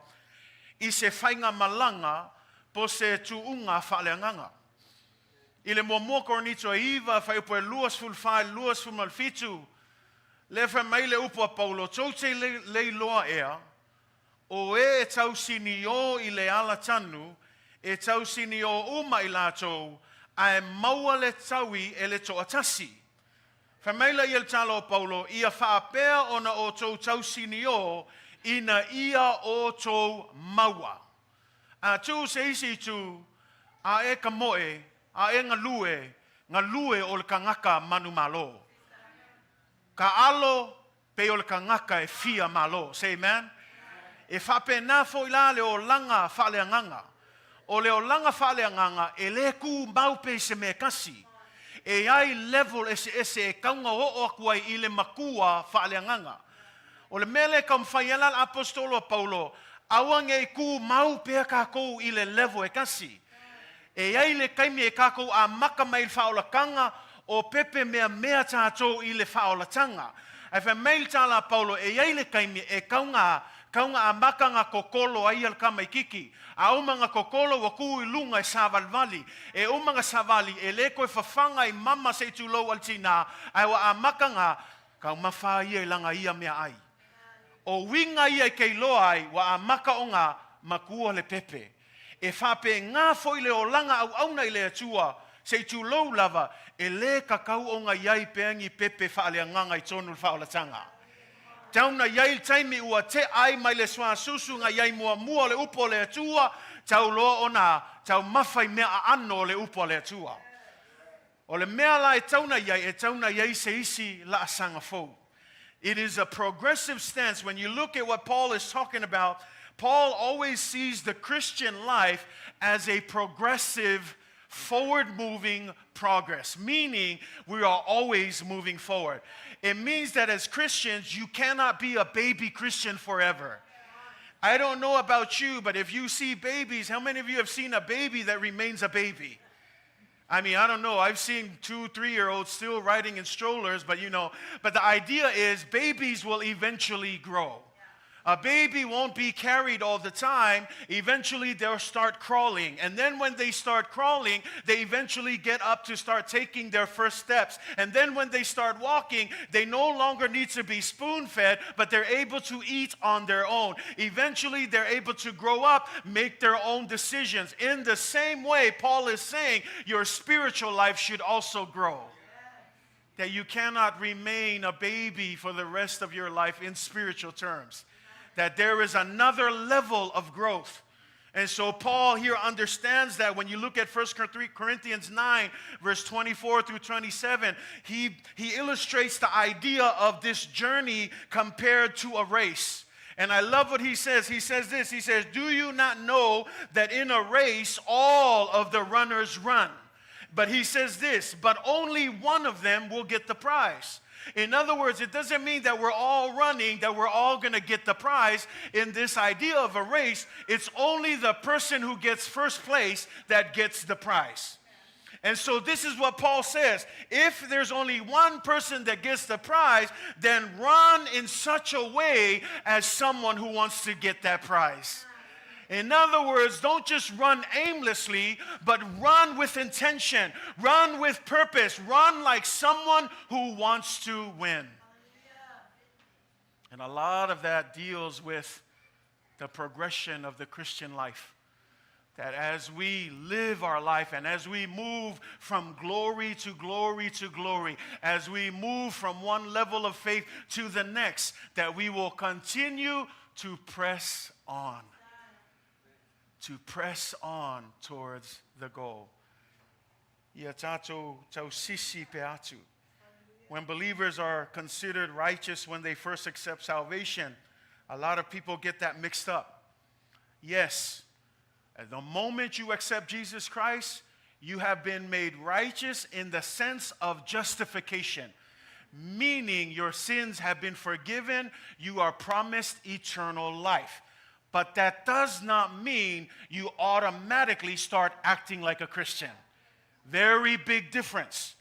I se whainga malanga po se tuunga whaleanganga. I le mua koronito iwa whaipo e luas fulwhai, luas fulmalfitu, le wha mai le upo a Paulo, taute le loa ea, o e tau sini o I le ala tanu, e tau sini o uma I latou, a e maua le taui e le toa tasi. Wha mai la I el talo o Paulo, ia whaapea ona o tau sini o, ina ia o tau maua. A tu se isi tu, a e ka moe, a e ngā lue o le kangaka manu malo. Ka alo pe o le kangaka e fia malo. Say amen. E whape nā fo ila le o langa whaaleanganga. O le o langa whaaleanganga e le ku maupe se me kasi. E ai level ese e kaunga o akua i le makua whaaleanganga. O le mele kam whaiala apostolo Paulo, awang e ku maupe ka kou i le level e kasi. E ai le kaimi e ka kou a maka mai le whaolakanga o pepe mea tātou i le whaolatanga. E wha mail tāla Paulo e ai le kaimi e kaunga a maka ngā kokolo ai al kamai kiki. A umanga kokolo wa ku i lunga e savalvali. E umanga savali e le koe whawhanga i mama se tu lau al tina. Ai wa a maka ngā kau mawha ia i langa ia mea ai. O winga ia i kei loa ai wa a maka o ngā makua le pepe. E whape ngā foi le o langa au auna i le atua. Se tu lau lava e le kakau o ngā iai peangi pepe whaale nganga i tonu whaolatanga. Tauna iai taimi ua te ai mai le swa susu nga iai mua le upo le atua, tau loa ona, tau mawhai mea ano le upo le atua. O le mea la e tauna iai se isi la asanga fau. It is a progressive stance. When you look at what Paul is talking about, Paul always sees the Christian life as a progressive, forward-moving progress, meaning we are always moving forward. It means that as Christians, you cannot be a baby Christian forever. I don't know about you, but if you see babies, how many of you have seen a baby that remains a baby? I mean, I don't know. I've seen 2, 3-year-olds still riding in strollers, but but the idea is babies will eventually grow. A baby won't be carried all the time. Eventually, they'll start crawling. And then when they start crawling, they eventually get up to start taking their first steps. And then when they start walking, they no longer need to be spoon-fed, but they're able to eat on their own. Eventually, they're able to grow up, make their own decisions. In the same way, Paul is saying, your spiritual life should also grow. That you cannot remain a baby for the rest of your life in spiritual terms. That there is another level of growth. And so Paul here understands that when you look at 1 Corinthians 9, verse 24 through 27, he illustrates the idea of this journey compared to a race. And I love what he says. He says this, he says, do you not know that in a race all of the runners run? But he says this, but only one of them will get the prize. In other words, it doesn't mean that we're all running, that we're all going to get the prize in this idea of a race. It's only the person who gets first place that gets the prize. And so this is what Paul says. If there's only one person that gets the prize, then run in such a way as someone who wants to get that prize. In other words, don't just run aimlessly, but run with intention. Run with purpose. Run like someone who wants to win. And a lot of that deals with the progression of the Christian life. That as we live our life and as we move from glory to glory to glory, as we move from one level of faith to the next, that we will continue to press on. To press on towards the goal. When believers are considered righteous when they first accept salvation, a lot of people get that mixed up. Yes, at the moment you accept Jesus Christ, you have been made righteous in the sense of justification, meaning your sins have been forgiven, you are promised eternal life. But that does not mean you automatically start acting like a Christian. Very big difference.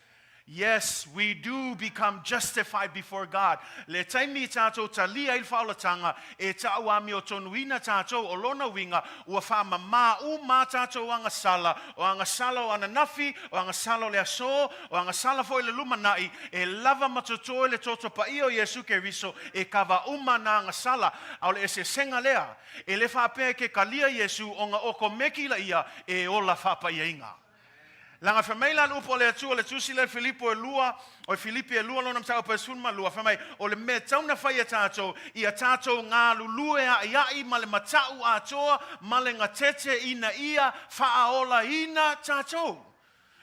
Yes, we do become justified before God. Le taimi tātou talia il whaulatanga e tāua mi o tonuina tātou o lona winga ua whamama u mā tātou anga sala o anga sala o ananafi o anga sala o le aso o anga sala fo le lumanai e lava matoto le toto pa io Yesu ke riso e kava uma na anga sala au le ese senga lea e le whapea ke kalia Yesu o nga oko meki la ia e o la whapa ia inga. Langa famailan upo le atua le tusi le Filipo e lua o Filipi e lua lona mtau pesunma lua famai o le me tauna fai tātou i a tātou ngā lulue a iai ma le matau a toa ma le ngatete ina ia whaaola ina tātou.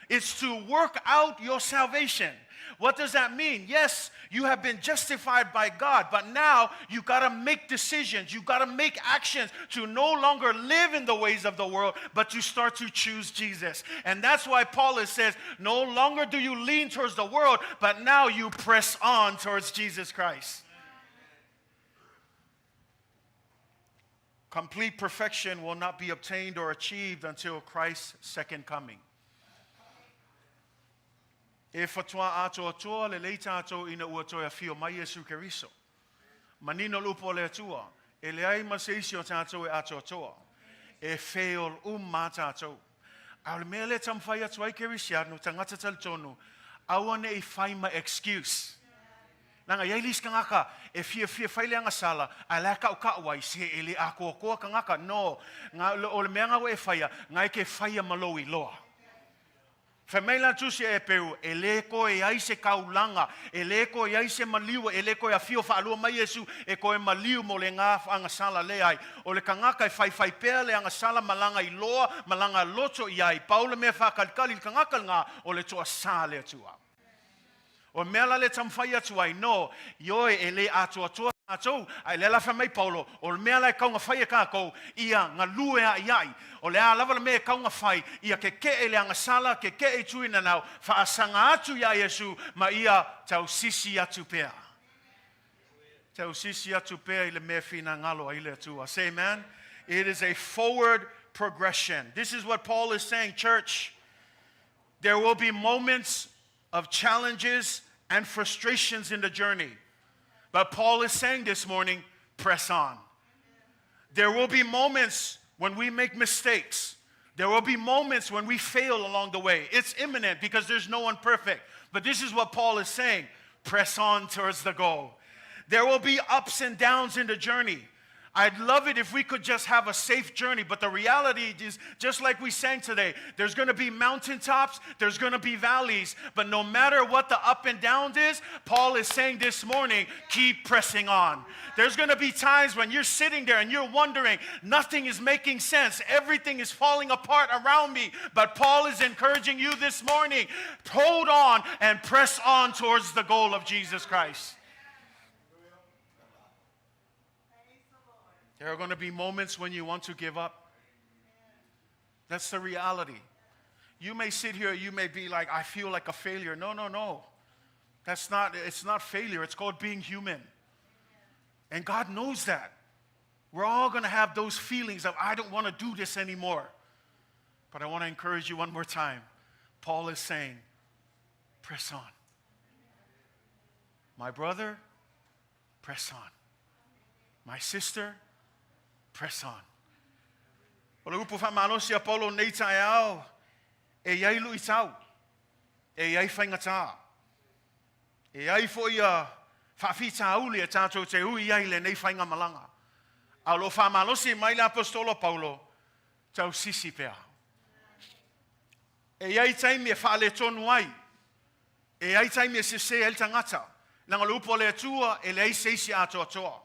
It's to work out your salvation. What does that mean? Yes, you have been justified by God, but now you got to make decisions. You got to make actions to no longer live in the ways of the world, but to start to choose Jesus. And that's why Paul says, no longer do you lean towards the world, but now you press on towards Jesus Christ. Complete perfection will not be obtained or achieved until Christ's second coming. E fatua ato atoa le leita ato ina ua toia fio mai Yesu Keriso. Manino lupo le atua. E le ai maseisi o tato e ato atoa. E feol mata ato. Au le mea le tamwhai atu ai Kerisia no tangata tal tonu. Awane e whaima excuse. Nanga iailis kangaka e fia whaile anga sala. A laka o kaawai se e le ako koa kangaka. No. Nga o le mea ngau e whaia. Ngai ke whaia maloi loa. Whamaila tusi e peu, e le ko e ai se kaulanga, e le ko e ai se maliwa, e le ko e a fio whaalua mai Yesu, e ko e maliu mo le ngā anga sala le ai. O le kangaka e whai pēr le anga sala malanga i loa, malanga loto i ai. Paula mea whakalikali le kangaka ngā, o le toa sā le atua. O mea le tamwhai atu ai, no, ioe e le atua atou, ai le lafa mai Paulo, o le mea lai kaunga whai e kākou, ia ngā lue a iai. O le a lava le mea kaunga whai, ia ke e le anga sala, ke e tuina nau, whaasanga atu ia Yesu, ma ia tau sisi atu pēr. Tau sisi atu pēr i le mea whina ngalo ai le atua. Say amen? It is a forward progression. This is what Paul is saying, church. There will be moments of challenges and frustrations in the journey. But Paul is saying this morning, press on. There will be moments when we make mistakes. There will be moments when we fail along the way. It's imminent because there's no one perfect. But this is what Paul is saying, press on towards the goal. There will be ups and downs in the journey. I'd love it if we could just have a safe journey, but the reality is, just like we sang today, there's going to be mountaintops, there's going to be valleys, but no matter what the up and downs is, Paul is saying this morning, keep pressing on. There's going to be times when you're sitting there and you're wondering, nothing is making sense, everything is falling apart around me, but Paul is encouraging you this morning, hold on and press on towards the goal of Jesus Christ. There are going to be moments when you want to give up. That's the reality. You may sit here, you may be like, I feel like a failure. No. It's not failure. It's called being human. And God knows that. We're all going to have those feelings of, I don't want to do this anymore. But I want to encourage you one more time. Paul is saying, press on. My brother, press on. My sister, press on. O le upu whamalosi a Paulo nei tae au, e iai lui tau, e iai whaingatā, e iai fo ia whawhita auli e tātou te ui iai le nei whainga malanga. A lo whamalosi mai le apostolo Paulo, tau sisi pea. E iai taimi e whaale tonu ai, e iai taimi e se se el tangata, langa le upo le atua e le ei seisi ato atoa.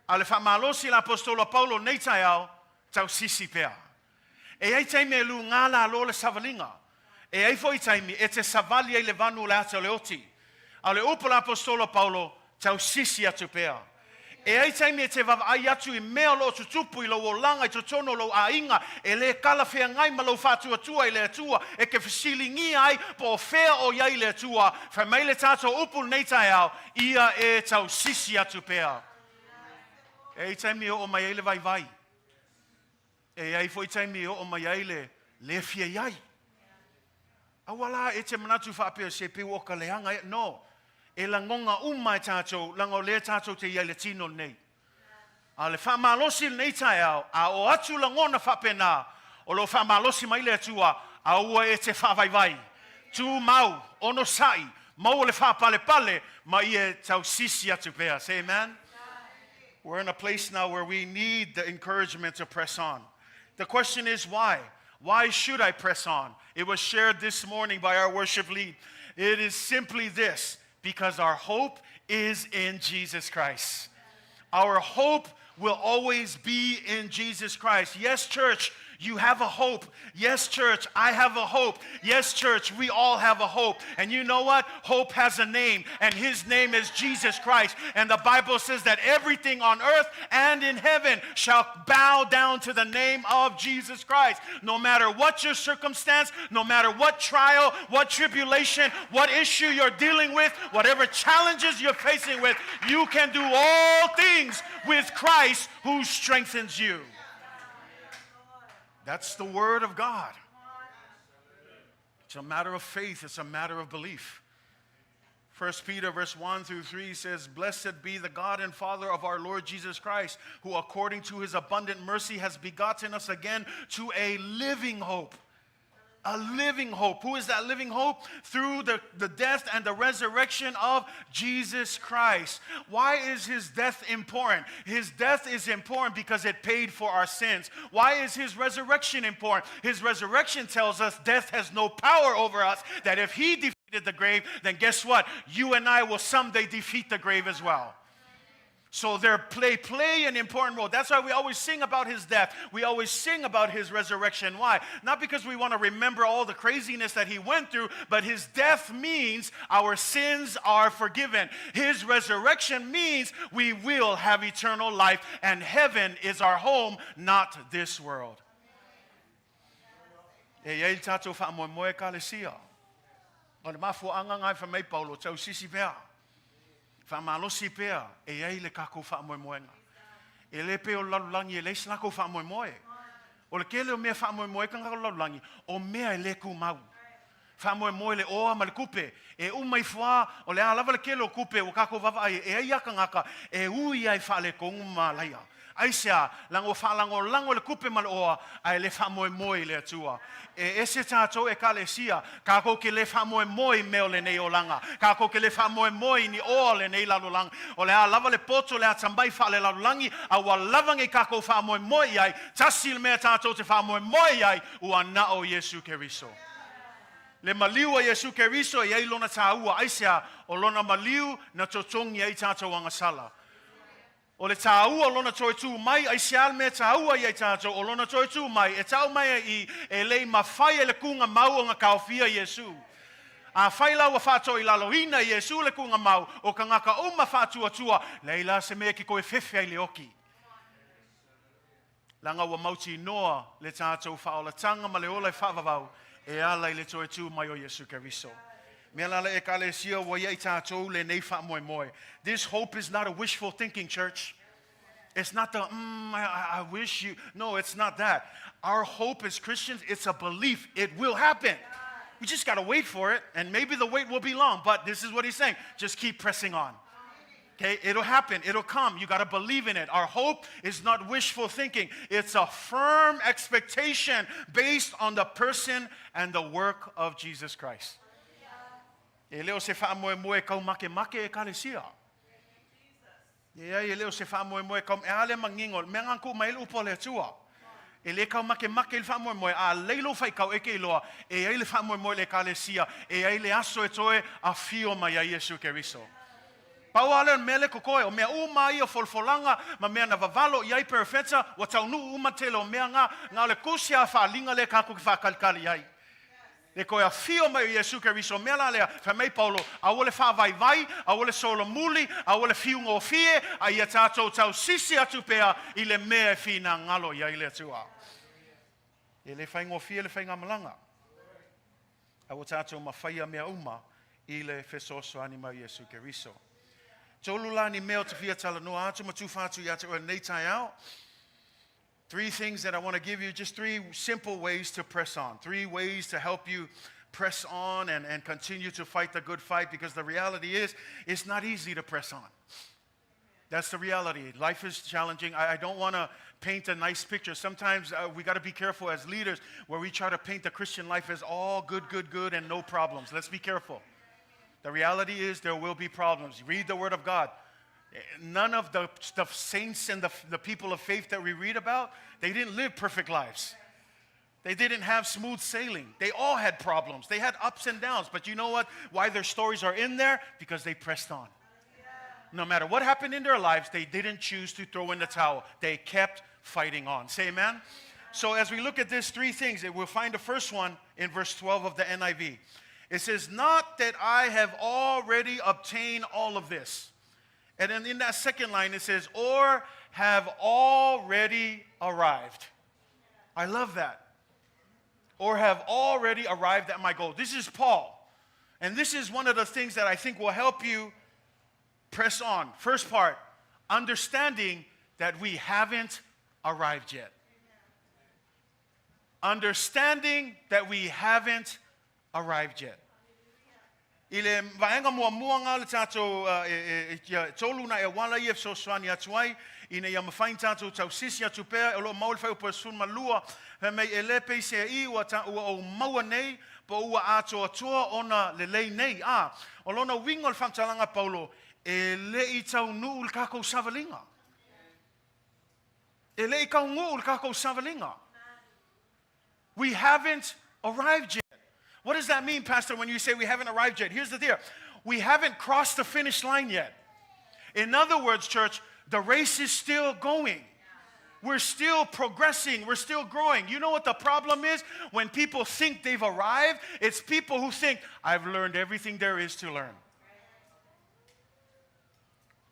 Ale whamalosi l'apostolo Paulo nei tai au, tau sisi pea. E ai taimi e lu ngala alo le savalinga. E ai foi taimi e te savali e le vanu le ata le oti. Ale upo l'apostolo Paulo, tau sisi atu pea. E ai taimi e te vavai atu I mea lo tutupu I lo o langa I totono lo a inga. E le kala whea ngai ma lo whātua tua I le atua. E ke whasilingi ai po whea o iai le atua. Whamai le tātou upu nei tai au, ia e tau sisi atu pea. E taimi o mai ele vai. E ai foi taimi o mai ele le fia iai. Awala e te manatu whapea se pe woka leanga. No. E langonga umai tātou, lango le tātou te iai le tino nei. A le whamalosi nei tai au, a o atu langona whapena, o lo whamalosi mai le atua, a ua e te whawaiwai. Tu mau, ono sai, mau le whapale pale, ma ie tau sisi atu pea. Say amen? We're in a place now where we need the encouragement to press on. The question is why? Why should I press on? It was shared this morning by our worship lead. It is simply this, because our hope is in Jesus Christ. Our hope will always be in Jesus Christ. Yes, church, You have a hope. Yes, church, I have a hope. Yes, church, we all have a hope. And you know what? Hope has a name, and his name is Jesus Christ. And the Bible says that everything on earth and in heaven shall bow down to the name of Jesus Christ. No matter what your circumstance, no matter what trial, what tribulation, what issue you're dealing with, whatever challenges you're facing with, you can do all things with Christ who strengthens you. That's the word of God. It's a matter of faith. It's a matter of belief. 1 Peter verse 1 through 3 says, Blessed be the God and Father of our Lord Jesus Christ, who according to his abundant mercy has begotten us again to a living hope. A living hope. Who is that living hope? Through the death and the resurrection of Jesus Christ. Why is his death important? His death is important because it paid for our sins. Why is his resurrection important? His resurrection tells us death has no power over us, that if he defeated the grave, then guess what? You and I will someday defeat the grave as well. So they play an important role. That's why we always sing about his death. We always sing about his resurrection. Why? Not because we want to remember all the craziness that he went through, but his death means our sins are forgiven. His resurrection means we will have eternal life, and heaven is our home, not this world. Whamalosi pea, e ei le kako whaamoemoenga. E le peo lalulangi, e le snako whaamoemoe. O le kele o mea whaamoemoe ka ngako lalulangi, o mea e le ku mau. Whaamoemoe le oa ma le kupe, e umai whaa, o le alawa le kele o kupe, o kako wawa ai, e ai aka ngaka, e ui ai wha le kongu ma laia. Aisea, lango whalango le kupe ma le oa, ai le whaamoemoe le atua. E ese tātou e ka le sia, kako ke le whaamoemoe meo le nei o langa, kako ke le whaamoemoe ni o le nei lalulang, o le a lava le poto le a tambai wha le lalulangi, a wa lavangi kako whaamoemoe ai, tasi le mea tātou te whaamoemoe ai, ua na o Yesu Keriso. Le maliu a Yesu Keriso, i ei lona tāua, aisea, o lona maliu na totongi ai tātou angasala. O le tāua lona toi tū mai, ai sial me tāua i ai tātou, o lona toi tū mai, e tau mai i e lei mawhai e le kunga mau o ngā kaofia Yesu. A whaila ua whātou i laloina Yesu le kunga mau, o ka ngaka uma whātua tua, leila se mea ki koe whewhi ai le oki. Langa ua mauti noa le tātou whaolatanga ma le olai whawawau, e ala i le toi tū mai o Yesu Keriso. This hope is not a wishful thinking, church. It's not the, I wish you. No, it's not that. Our hope as Christians, it's a belief. It will happen. We just got to wait for it, and maybe the wait will be long, but this is what he's saying. Just keep pressing on. Okay, it'll happen. It'll come. You got to believe in it. Our hope is not wishful thinking. It's a firm expectation based on the person and the work of Jesus Christ. E leo se whaamoemoe kau make e kalesia. E leo se whaamoemoe kau e ale mangingo, mea nganku mai upo le tua. E le kau make le whaamoemoe, a leilo whai kau eke iloa, e le whaamoemoe le kalesia, e le aso e toe a fio mai a Yesu Keriso. Pau ale mele kokoe, o mea umai o folfolanga, ma mea na vavalo iai perfetsa, wa taunu umatele o mea ngā le kusia whaalinga le kako ki whaakalkali iai. E koe a fio mai o Yesu Keriso mela lea, whamei Paulo, a wole whaavai, a wole solo muli, a wole fiu ngō fie, a ia tātou tau sisi atu pea, i le mea whina ngalo ia i le atua. E le whai ngō fie, le whai ngā malanga. A o tātou mawhaia mea uma, i le whesoso anima o Yesu Keriso. Tolu lani meo te fia tala noa atu, ma tūwhātu ia te oe nei tai au. 3 things that I want to give you, just 3 simple ways to press on. 3 ways to help you press on and continue to fight the good fight, because the reality is, it's not easy to press on. That's the reality. Life is challenging. I don't want to paint a nice picture. Sometimes we got to be careful as leaders where we try to paint the Christian life as all good, and no problems. Let's be careful. The reality is there will be problems. Read the Word of God. None of the saints and the people of faith that we read about, they didn't live perfect lives. They didn't have smooth sailing. They all had problems. They had ups and downs. But you know what? Why their stories are in there? Because they pressed on. No matter what happened in their lives, they didn't choose to throw in the towel. They kept fighting on. Say amen. So as we look at these three things, we'll find the first one in verse 12 of the NIV. It says, not that I have already obtained all of this. And then in that second line, it says, or have already arrived. I love that. Or have already arrived at my goal. This is Paul. And this is one of the things that I think will help you press on. First part, understanding that we haven't arrived yet. Understanding that we haven't arrived yet. Ile vaenga mua ngā le tātou tolu na e wala i e fsoswani atuai ina ia mawhain tātou tau sisi atu pēr e lo maul whai upa sun malua he mei e le peise e i ua o maua nei po ua ato atua ona le lei nei o lona winga le whamtalanga Paulo e le I tau nuu le kākou savalinga e le I kau ngu le kākou savalinga. We haven't arrived yet. What does that mean, Pastor, when you say we haven't arrived yet? Here's the deal. We haven't crossed the finish line yet. In other words, church, the race is still going. We're still progressing. We're still growing. You know what the problem is? When people think they've arrived, it's people who think, I've learned everything there is to learn.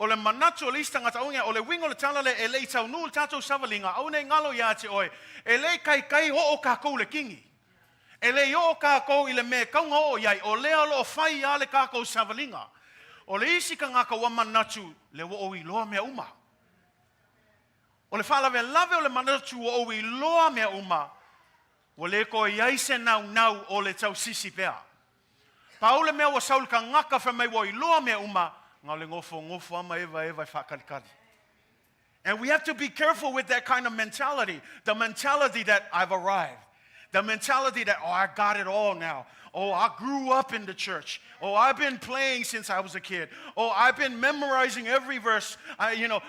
O le manato lista ngata onga o le wingo le tala le ele tau nu tato savalinga au nei ngalo ya te oi ele kai ho o ka ko le kingi ele yo ka ko I le me kaunga o yai o le alo fai ya le ka ko savalinga o le isi ka ngaka wa manatu le wo o I loa mea uma o le fala ve lave o le manatu o I loa mea uma o le ko yai se nau o le tau sisi pea pa o le mea wa saul ka ngaka fa mai wo I loa mea uma. And we have to be careful with that kind of mentality. The mentality that I've arrived. The mentality that, I got it all now. I grew up in the church. I've been playing since I was a kid. I've been memorizing every verse.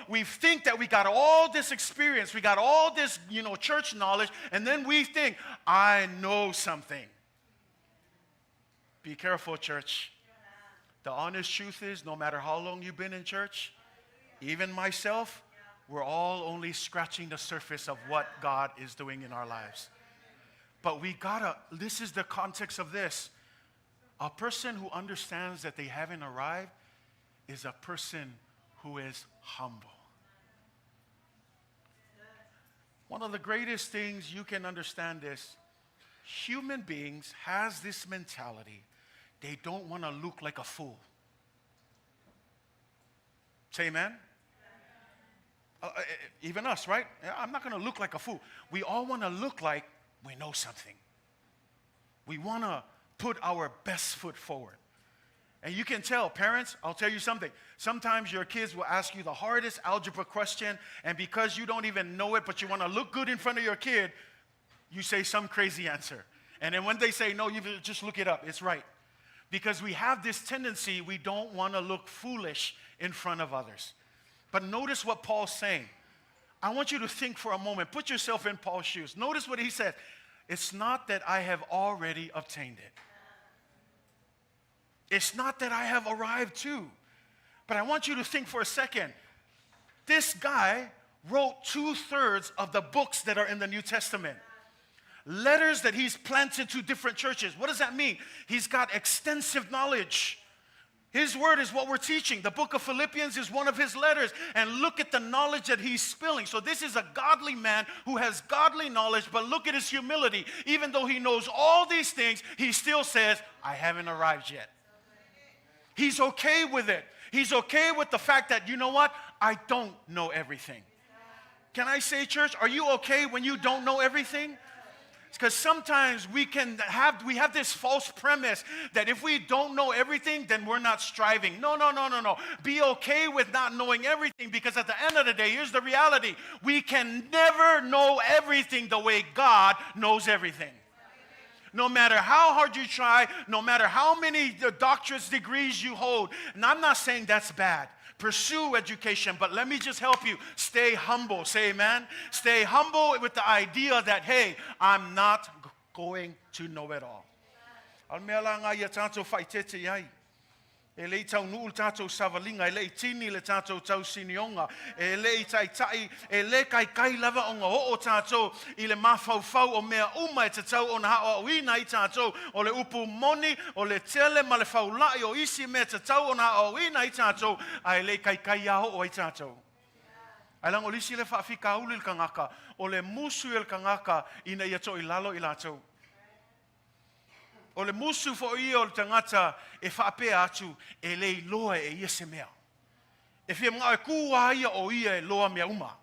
We think that we got all this experience. We got all this, church knowledge. And then we think, I know something. Be careful, church. The honest truth is, no matter how long you've been in church, even myself, we're all only scratching the surface of what God is doing in our lives. But this is the context of this. A person who understands that they haven't arrived is a person who is humble. One of the greatest things you can understand is, human beings has this mentality. They don't want to look like a fool. Say amen? Even us, right? I'm not going to look like a fool. We all want to look like we know something. We want to put our best foot forward. And you can tell, parents, I'll tell you something. Sometimes your kids will ask you the hardest algebra question, and because you don't even know it, but you want to look good in front of your kid, you say some crazy answer. And then when they say, no, you just look it up. It's right. Because we have this tendency, we don't want to look foolish in front of others. But notice what Paul's saying. I want you to think for a moment. Put yourself in Paul's shoes. Notice what he said. It's not that I have already obtained it. It's not that I have arrived too. But I want you to think for a second. This guy wrote 2/3 of the books that are in the New Testament. Letters that he's planted to different churches. What does that mean? He's got extensive knowledge. His word is what we're teaching. The book of Philippians is one of his letters. And look at the knowledge that he's spilling. So this is a godly man who has godly knowledge, but look at his humility. Even though he knows all these things, he still says, I haven't arrived yet. He's okay with it. He's okay with the fact that, you know what? I don't know everything. Can I say, church, are you okay when you don't know everything? Because sometimes we have this false premise that if we don't know everything, then we're not striving. No. Be okay with not knowing everything, because at the end of the day, here's the reality. We can never know everything the way God knows everything. No matter how hard you try, no matter how many doctorate degrees you hold. And I'm not saying that's bad. Pursue education, but let me just help you. Stay humble. Say amen. Stay humble with the idea that, hey, I'm not going to know it all. E lei tau nuu tātou savalinga, e lei tini le tātou tau sinionga, e lei tai, e le kai lava o ngā o tātou, i le mawhau o mea uma e te tau o na hao o ina i tātou, o le upu moni, o le tele, ma le whaulai o isi mea te tau o na hao o ina i tātou, a e lei kai aho o i tātou. Ai lango lisi le whaafika uli il kangaka, o le musu il kangaka, ina ia to i lalo i lātou. O le musu fo ia o le tangata e whaapea atu e lei loa e ia se mea. E whia mga e kua ia o ia e loa mea uma.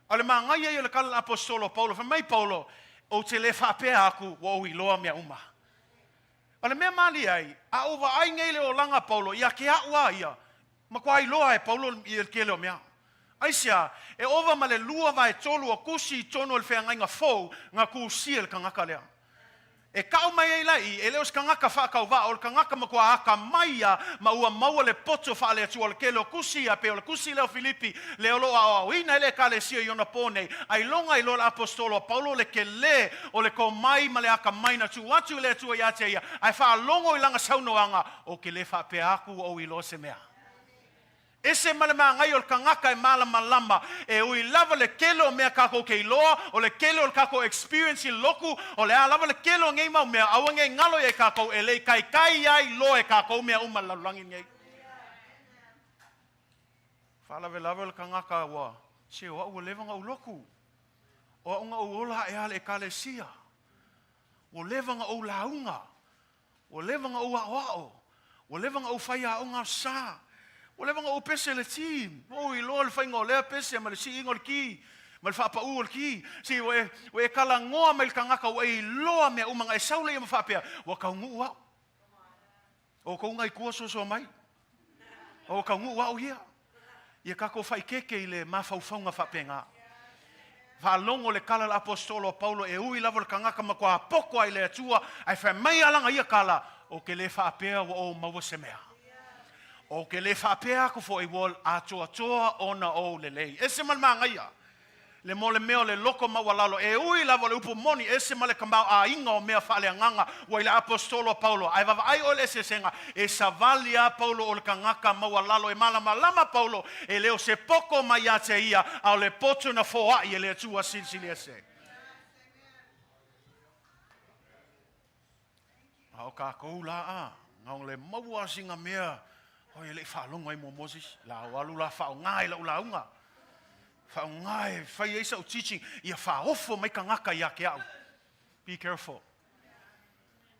O le mga ia le kala apostolo Paulo, wha mai Paulo, o te le whaapea aku o i loa mea uma. O le mea mali ai, a ova ai ngei le o langa Paulo, ia ke aua ia, ma kua i loa e Paulo i el ke leo mea. Aisia, e ova ma le lua vai tolu o kusi tono le whea ngai ngā fau, ngā kusi el kangaka lea. E kau mai ei lai, e leo skangaka whakau wā, o le kangaka makua aka maia, ma ua maua le poto wha le atua le kelo kusi a pe o le kusi leo Filipi, leo loa o ina ele ka le sia iona pone, ai longa i lo le apostolo, Paulo le ke le, o le ko mai ma le aka mai na tu atu le atua i ate ia, ai wha longo i langa saunoanga, o ke le wha pe aku o i lo se mea. Ese male maa ngai o le kangaka e malama lama e ui lava le kelo mea kako kei loa o le kelo le kako experience i loku o le a lava le kelo ngei mau mea awa ngei ngalo e kako e lei kai ai lo e kako mea uma lalulangi ngei. Whalave lava le kangaka wa se o ua levanga u loku o unga u ola e ale e kale sia o levanga u launga o levanga u wao o levanga u whaia unga saa. O le vanga o pese le team. O i loa le whainga o lea pese ma le si ingo le ki. Ma le whaapa ua le ki. Si o e kala ngoa me le kangaka o e loa mea umanga e saule i ma whaapea. Wa kau ngu wau. O kau ngai kua so mai. O kau ngu wau hia. Ia kako whai keke i le mawhauwhaunga whaapea ngā. Whalongo le kala le apostolo Paulo e ui lava le kangaka ma kua poko ai le atua. Ai whai mai alanga ia kala. O ke le whaapea wa o maua se mea. O ke le whapea ko fo i wol atoa ona o le lei. Ese mal maa ngaia. Le mo le meo le loko mawalalo. E ui lavo le upu moni. Ese male kamau a inga o mea whale anganga. Wa le apostolo Paulo. Ai vava ai o le sesenga. E savali a Paulo o le kangaka mawalalo. E malama lama Paulo. E leo se poko mai ate ia. Au le poto na foa i e le atua sinsili ese. Au ka koula a. Ngau le maua singa mea. O ye le whalonga i mo Moses, la walu la whao ngai la ulaunga. Whao ngai, whai eisa o teaching, ia whaofo mai ka ngaka ia ke au. Be careful.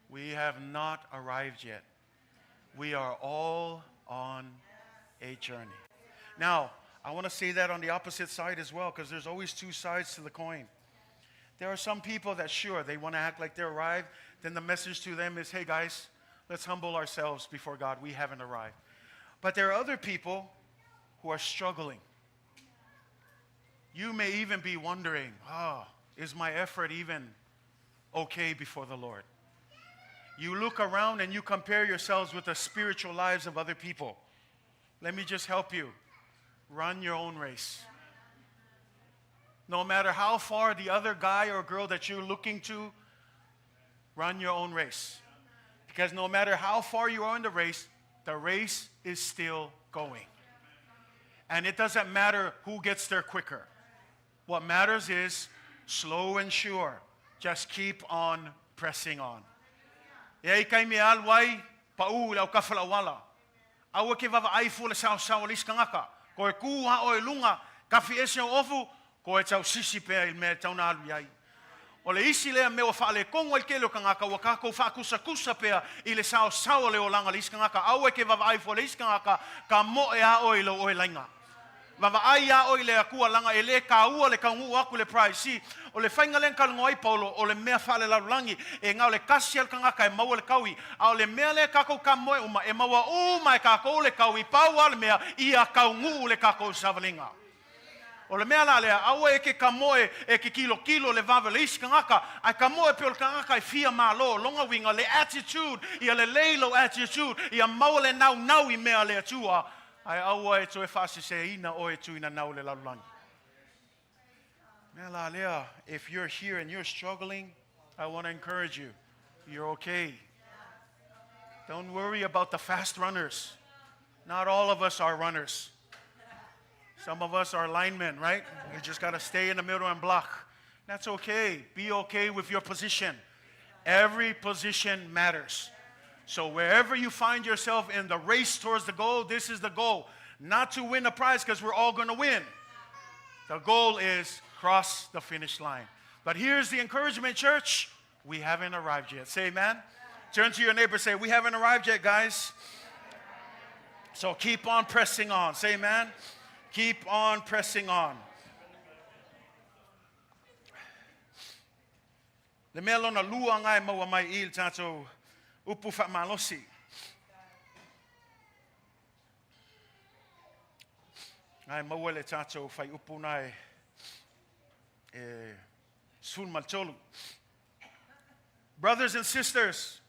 We have not arrived yet. We are all on a journey. Now, I want to say that on the opposite side as well, because there's always two sides to the coin. There are some people that sure, they want to act like they're arrived, then the message to them is, hey guys, let's humble ourselves before God. We haven't arrived. But there are other people who are struggling. You may even be wondering, is my effort even okay before the Lord? You look around and you compare yourselves with the spiritual lives of other people. Let me just help you. Run your own race. No matter how far the other guy or girl that you're looking to, run your own race. Because no matter how far you are in the race is still going. And it doesn't matter who gets there quicker. What matters is slow and sure. Just keep on pressing on. Ei kai me alwai pau lau kafala wala. Awa ke vava ai fu le sao lis kangaka. Ko e ku ha o e lunga kafi ese ofu ko e tau sisi pe il me tau na alu ai. O le isi lea me o whaale kongo il kelo kangaka wa kako whakusa pea i le sao le o langa le isi kangaka. Awe ke vava ai fo le isi kangaka ka mo e a oi lo oi lainga. Vava ai a oi le akua langa e le ka ua le kaungu aku le prize. Si, o le whainga len kalungo ai Paulo o le mea whaale larulangi e ngau le kasi al kangaka e maua le kaui. A le mea le kako ka moe uma e maua uma e kako le kaui pau al mea i a kaungu le kako savalinga. O le mea la lea, aua e ke kamoe e ke kilo le vava le isi kangaka, ai kamoe pe o le kangaka e fia malo, longa winga, le attitude, ia le leilo attitude, ia maua le nau i mea le atua, ai aua e toe whasi se ina o e tuina nau le lalulangi. Mea la lea, if you're here and you're struggling, I want to encourage you, you're okay. Don't worry about the fast runners. Not all of us are runners. Some of us are linemen, right? You just got to stay in the middle and block. That's okay. Be okay with your position. Every position matters. So wherever you find yourself in the race towards the goal, this is the goal. Not to win a prize because we're all going to win. The goal is cross the finish line. But here's the encouragement, church. We haven't arrived yet. Say amen. Turn to your neighbor and say, we haven't arrived yet, guys. So keep on pressing on. Say amen. Keep on pressing on. Le mea lona lua ngai maua mai il tātou upu whaamalosi. Ngai maua le tātou whai upu nai sun maltolu. Brothers and sisters,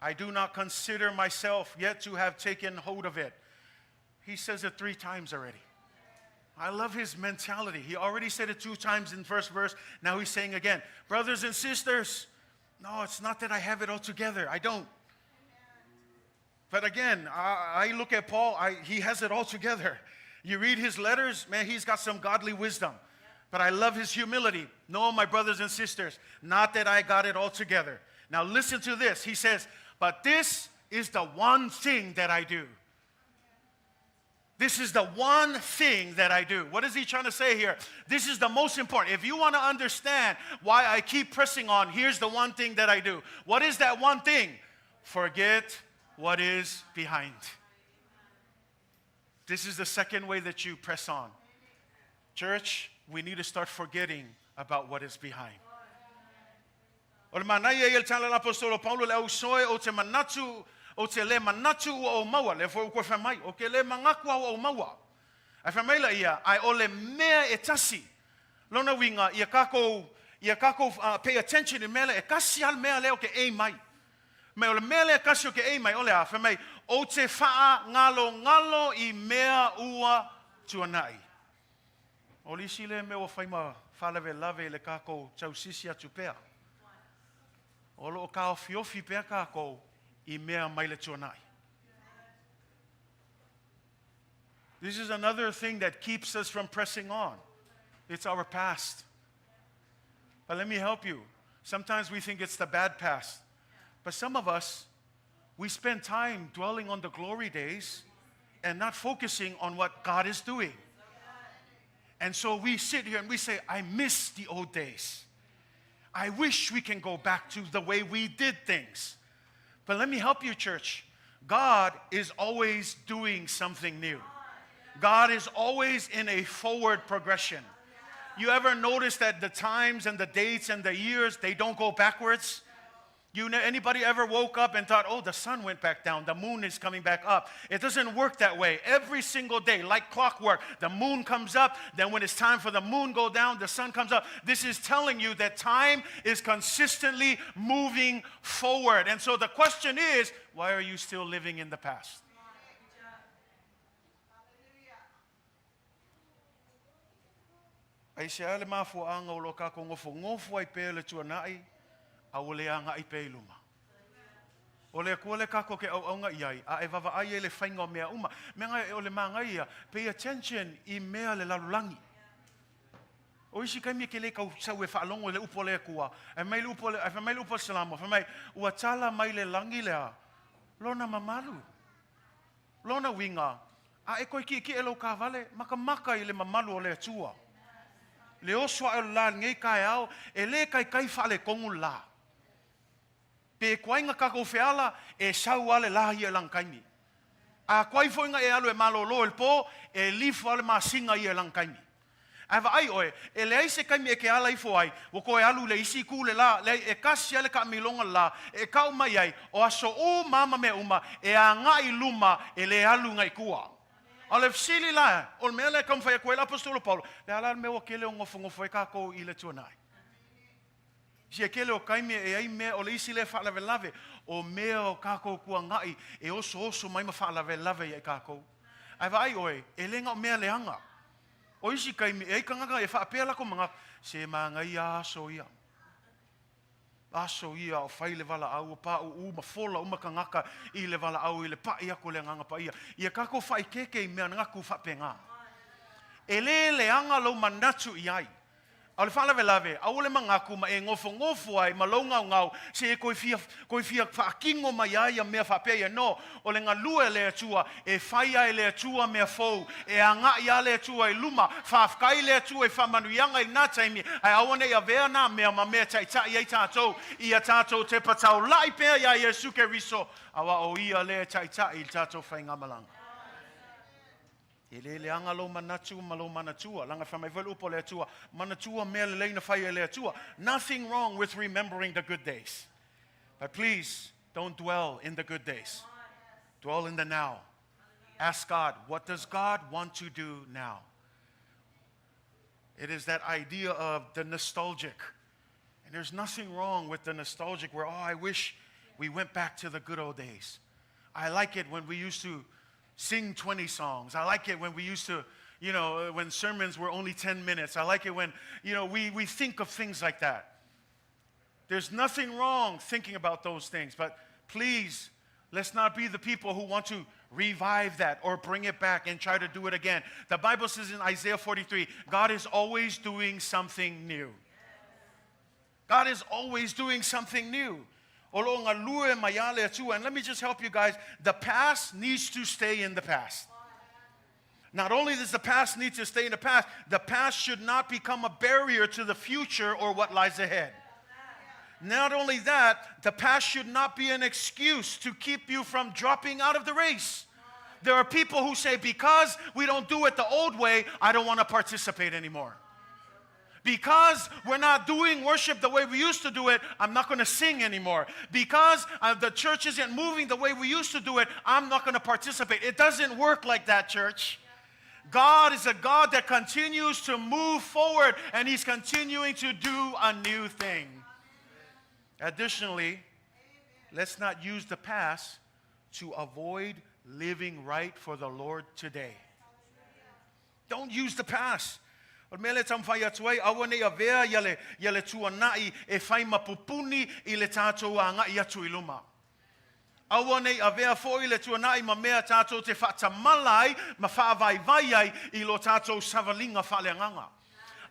I do not consider myself yet to have taken hold of it. He says it 3 times already. I love his mentality. He already said it 2 times in the first verse. Now he's saying again, brothers and sisters, no, it's not that I have it all together. I don't. But again, I look at Paul, he has it all together. You read his letters, man, he's got some godly wisdom. But I love his humility. No, my brothers and sisters, not that I got it all together. Now listen to this. He says, but this is the one thing that I do. This is the one thing that I do. What is he trying to say here? This is the most important. If you want to understand why I keep pressing on, here's the one thing that I do. What is that one thing? Forget what is behind. This is the second way that you press on. Church, we need to start forgetting about what is behind. O le manai e il tala l'apostolo Paulo le au soe o te manatu o te le manatu o maua le fo ko famai o ke le mangakua o maua. Ai famai la ia ai o le mea e tasi. Lona winga ia kako pay attention in mele e kasi al mea le o ke ei mai. Me o le mea le kasi o ke ei mai o le a famai o te faa ngalo I mea ua tuanai. O lisi le me o faima falave lave le kako tau sisi atu pea. O lo ka ofiofi pea kako I mea mai le tuanai. This is another thing that keeps us from pressing on. It's our past. But let me help you. Sometimes we think it's the bad past. But some of us, we spend time dwelling on the glory days and not focusing on what God is doing. And so we sit here and we say, I miss the old days. I wish we can go back to the way we did things. But let me help you, church. God is always doing something new. God is always in a forward progression. You ever notice that the times and the dates and the years, they don't go backwards? Anybody ever woke up and thought, oh, the sun went back down, the moon is coming back up? It doesn't work that way. Every single day, like clockwork, the moon comes up, then when it's time for the moon go down, the sun comes up. This is telling you that time is consistently moving forward. And so the question is, why are you still living in the past? Ai se ale mafuanga o lo ka ko ngofo ai pele tuanai. A o le anga I pe luma. O le kua le kako ke au aunga iai, a e wawa ai e le whainga o mea uma. Menga e o le maanga ia, pay attention I mea le lalulangi. O isi kai mea ke le kau sau e whaalongo le upo le kua. E mai le upo salamo, e mai ua tala mai le langi lea. Lona mamalu. Lona winga. A e koi ki e lo ka vale, maka I le mamalu o le atua. Le oswa e la ngei kai au, e le kai whale kongu la. Pe kuainga kako feala e sau ale lahi e langkaimi. A kuai foinga e alu e malolo el po e lifu ale masinga I e langkaimi. Ava ai oe, e le aise kaimi e ke ala I fo ai, wako e alu le isi ku le la, le e kasi ale ka milonga la, e kau mai ai, o aso o mama me uma, e a ngai luma e le alu ngai kua. Ale fsili la, o mea le kam fai koe la apostolo Paulo, le ala me o kele o ngofo e kako I le tuanai. Si e kele o kaimi e ai mea o le isi le whaalave lave o mea o kako kua ngai e oso mai ma whaalave lave e kako. Ai vai oe, e lenga o mea leanga. O isi kaimi e ai kanganga e whaapea lako mga se maa ngai a so ia. Aso ia o whai le wala au, pa u mafola uma kangaka I le wala au I le pa ia ko le nganga pa ia. Ia kako whai keke I mea ngaku whapenga. E le anga lo manatu I ai. Au le whala lave, au le mangaku ma e ngofo ai, ma lo ngau, se e koi fia whaakingo mai ai a mea whapea no, o le ngalua le atua, e whaia e le atua mea fou, e anga ia le atua I luma, whaafkai le atua I whamanuianga I nā taimi, ai awane ia vea nā mea ma mea taitai ai tātou, ia tātou te patau lai pea ia Yesu ke riso, awa o ia le taitai I tātou whaingamalanga. E le anga lo manatu ma lo manatua. Langa whamai velu upo le atua. Manatua mea le leina whai le atua. Nothing wrong with remembering the good days. But please, don't dwell in the good days. Dwell in the now. Ask God, what does God want to do now? It is that idea of the nostalgic. And there's nothing wrong with the nostalgic where, I wish we went back to the good old days. I like it when we used to sing 20 songs. I like it when we used to, when sermons were only 10 minutes. I like it when, we think of things like that. There's nothing wrong thinking about those things, but please, let's not be the people who want to revive that or bring it back and try to do it again. The Bible says in Isaiah 43, God is always doing something new. God is always doing something new. And let me just help you guys. The past needs to stay in the past. Not only does the past need to stay in the past should not become a barrier to the future or what lies ahead. Not only that, the past should not be an excuse to keep you from dropping out of the race. There are people who say, because we don't do it the old way, I don't want to participate anymore. Because we're not doing worship the way we used to do it, I'm not going to sing anymore. Because the church isn't moving the way we used to do it, I'm not going to participate. It doesn't work like that, church. God is a God that continues to move forward, and He's continuing to do a new thing. Additionally, let's not use the past to avoid living right for the Lord today. Don't use the past. O mele tam whai atuai, awa nei a vea yale tuanai e whai mapupuni I le tātou a ngai atu I luma. Awa nei a vea fo I le tuanai ma mea tātou te whatamalai ma whaavaivai ai I lo tātou savalinga whaleanganga.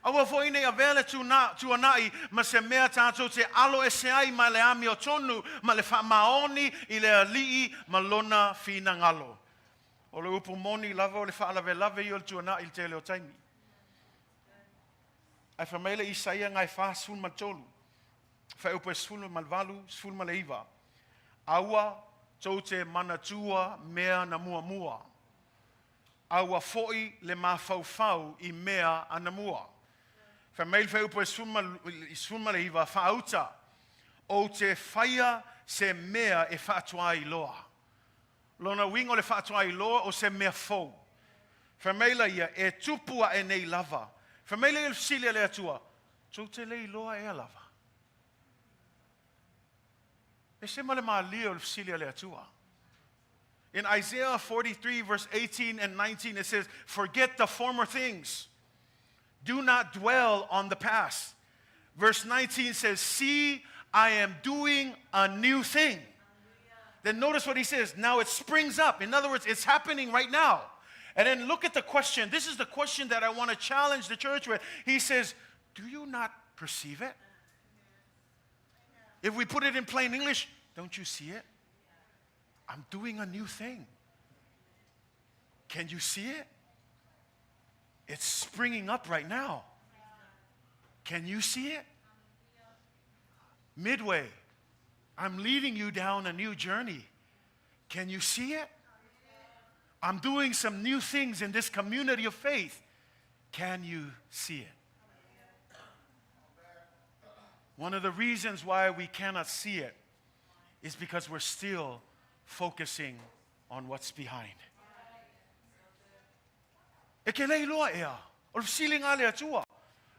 Awa fo nei a vea le tuanai ma se mea tātou te alo e se ai ma le ami o tonu ma le whamaoni I le alii ma lona whina ngalo. O le upu moni lava o le whaalave lave I o le tuanai I te leo taimi. Ai whamaile Isaia ngai wha sfun matolu. Whai upo sfun malvalu, sfun maleiva. Aua tau te manatua mea na mua mua. Aua foi le mawhau I mea ana mua. Whamaile whai upo sfun maleiva whauta. O te whaia se mea e whaatua I loa. Lona wingo le whaatua I loa o se mea fau. Whamaile ia e tupua e nei lava. Whamaile il fsilia le atua. Tau te lei loa e lava. E se male maa leo il fsilia le atua. In Isaiah 43 verse 18 and 19 it says, forget the former things. Do not dwell on the past. Verse 19 says, see, I am doing a new thing. Then notice what he says. Now it springs up. In other words, it's happening right now. And then look at the question. This is the question that I want to challenge the church with. He says, do you not perceive it? If we put it in plain English, don't you see it? I'm doing a new thing. Can you see it? It's springing up right now. Can you see it? Midway, I'm leading you down a new journey. Can you see it? I'm doing some new things in this community of faith. Can you see it? One of the reasons why we cannot see it is because we're still focusing on what's behind. E ke lei loa ea, o siling ale atua.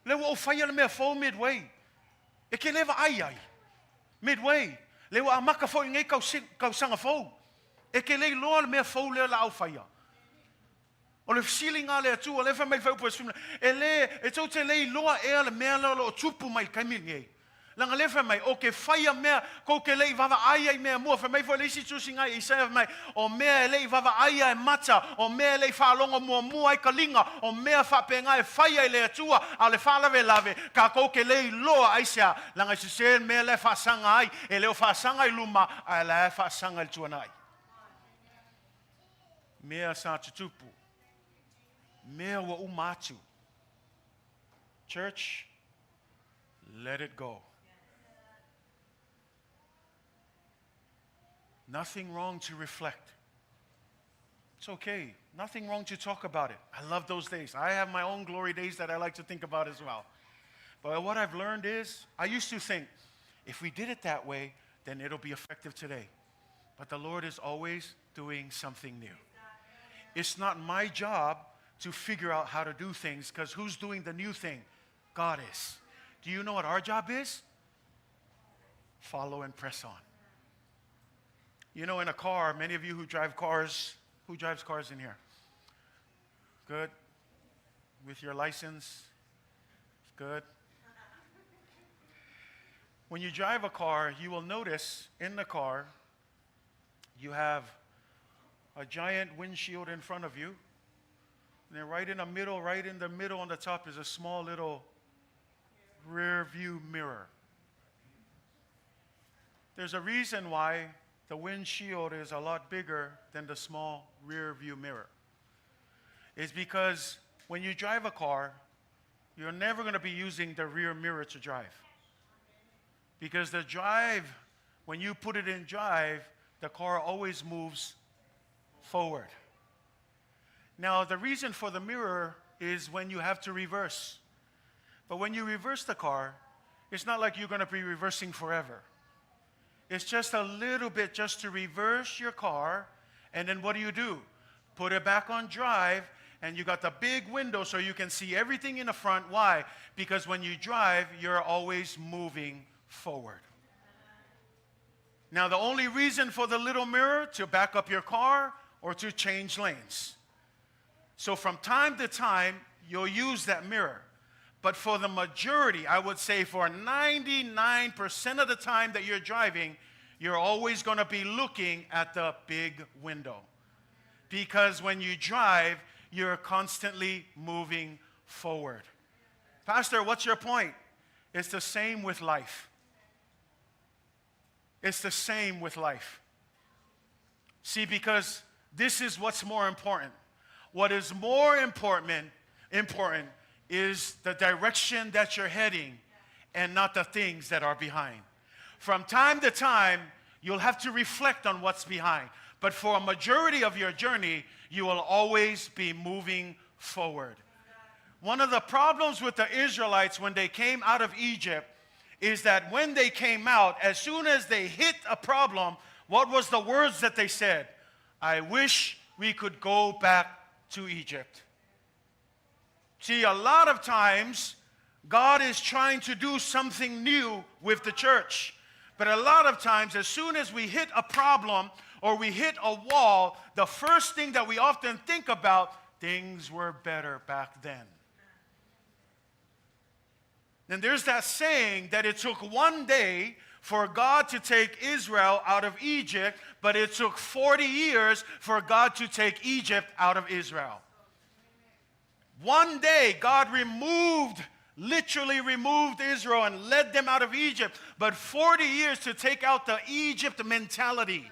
Lewa o whaia le mea fau midway. E ke lewa ai. Midway. Lewa a maka fau ngai kau sanga fau. E ke lei loa le mea fau lea la au whaia. O le silinga le atua, le whamai whaupu e sumna. E tau te lei loa ea le mea la o tupu mai kaimini ei. Langa le fa mai o ke whaia mea ko ke lei vava aia I mea mua fa mai fo le si tusi ngai I sa mai o mea lei vava aia e mata o mea lei whalonga mua I kalinga o mea whapenga e whaia I le atua a le whalave lave ka ko ke lei loa ai sea langa se mea le whasanga ai e leo whasanga I luma a le whasanga I tuana ai mea sa tutupu mea wa umatu church let it go. Nothing wrong to reflect. It's okay. Nothing wrong to talk about it. I love those days. I have my own glory days that I like to think about as well. But what I've learned is, I used to think, if we did it that way, then it'll be effective today. But the Lord is always doing something new. It's not my job to figure out how to do things, because who's doing the new thing? God is. Do you know what our job is? Follow and press on. You know, in a car, many of you who drive cars, who drives cars in here? Good. With your license? Good. When you drive a car, you will notice in the car, you have a giant windshield in front of you. And then right in the middle on the top is a small little rear view mirror. There's a reason why the windshield is a lot bigger than the small rear view mirror. It's because when you drive a car, you're never going to be using the rear mirror to drive. Because the drive, when you put it in drive, the car always moves forward. Now, the reason for the mirror is when you have to reverse. But when you reverse the car, it's not like you're going to be reversing forever. It's just a little bit just to reverse your car, and then what do? Put it back on drive, and you got the big window so you can see everything in the front. Why? Because when you drive, you're always moving forward. Now, the only reason for the little mirror to back up your car or to change lanes. So from time to time, you'll use that mirror. But for the majority, I would say for 99% of the time that you're driving, you're always going to be looking at the big window. Because when you drive, you're constantly moving forward. Pastor, what's your point? It's the same with life. It's the same with life. See, because this is what's more important. What is more important is the direction that you're heading and not the things that are behind. From time to time, you'll have to reflect on what's behind. But for a majority of your journey, you will always be moving forward. One of the problems with the Israelites when they came out of Egypt is that when they came out, as soon as they hit a problem, what was the words that they said? I wish we could go back to Egypt. See, a lot of times, God is trying to do something new with the church. But a lot of times, as soon as we hit a problem or we hit a wall, the first thing that we often think about, things were better back then. And there's that saying that it took one day for God to take Israel out of Egypt, but it took 40 years for God to take Egypt out of Israel. One day, God literally removed Israel and led them out of Egypt, but 40 years to take out the Egypt mentality.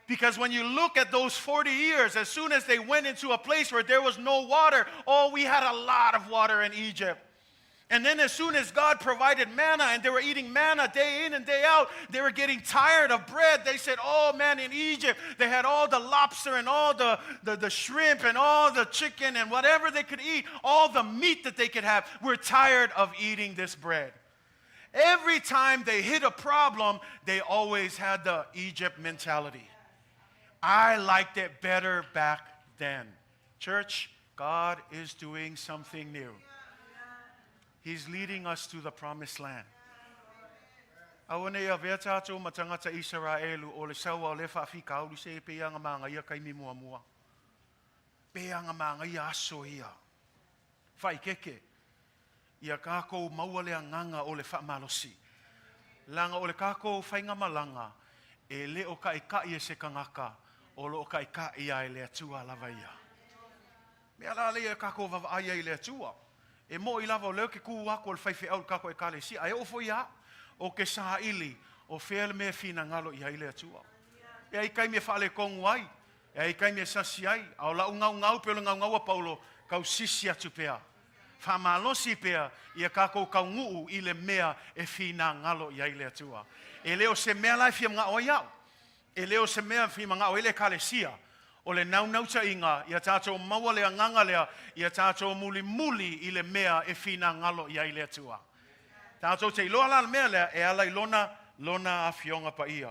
Because when you look at those 40 years, as soon as they went into a place where there was no water, we had a lot of water in Egypt. And then as soon as God provided manna and they were eating manna day in and day out, they were getting tired of bread. They said, oh man, in Egypt, they had all the lobster and all the shrimp and all the chicken and whatever they could eat, all the meat that they could have. We're tired of eating this bread. Every time they hit a problem, they always had the Egypt mentality. I liked it better back then. Church, God is doing something new. He's leading us to the promised land. Awane ia vea tātou matangata Israelu o le saua o le whaafika au se pea ngā mga ia kai mi mua mua. Pea ngā mga ia aso ia. Whai keke. Ia kākou maua lea nganga o le whaamalosi. langa o le kako whainga malanga, e le o ka ika i se kangaka, o lo o ka ika i ai le atua lava ia. Mea la le kako vava ai ai le atua. E mo i lava o leo ke ku wako o le whaiwhi au kako e kale si, ai ofo ia, o ke saha ili, o whiele mea whina ngalo i ai le atua. E ai kai mea whaale kongu ai, e ai kai mea sasi ai, au lau ngau pe o le ngau a Paulo, kau sisi atu pea. Whamalosi pea, ia kako kau nguu i le mea e whina ngalo i ai le atua. E leo se mea lai whia mga o iau. E leo se mea whia mga o ele kale sia. O le naunauta inga, ia tātou maua lea nganga lea, ia tātou muli i le mea e whina ngalo i ai le atua. Tātou te iloa la mea lea, e ala lona a whionga pa ia.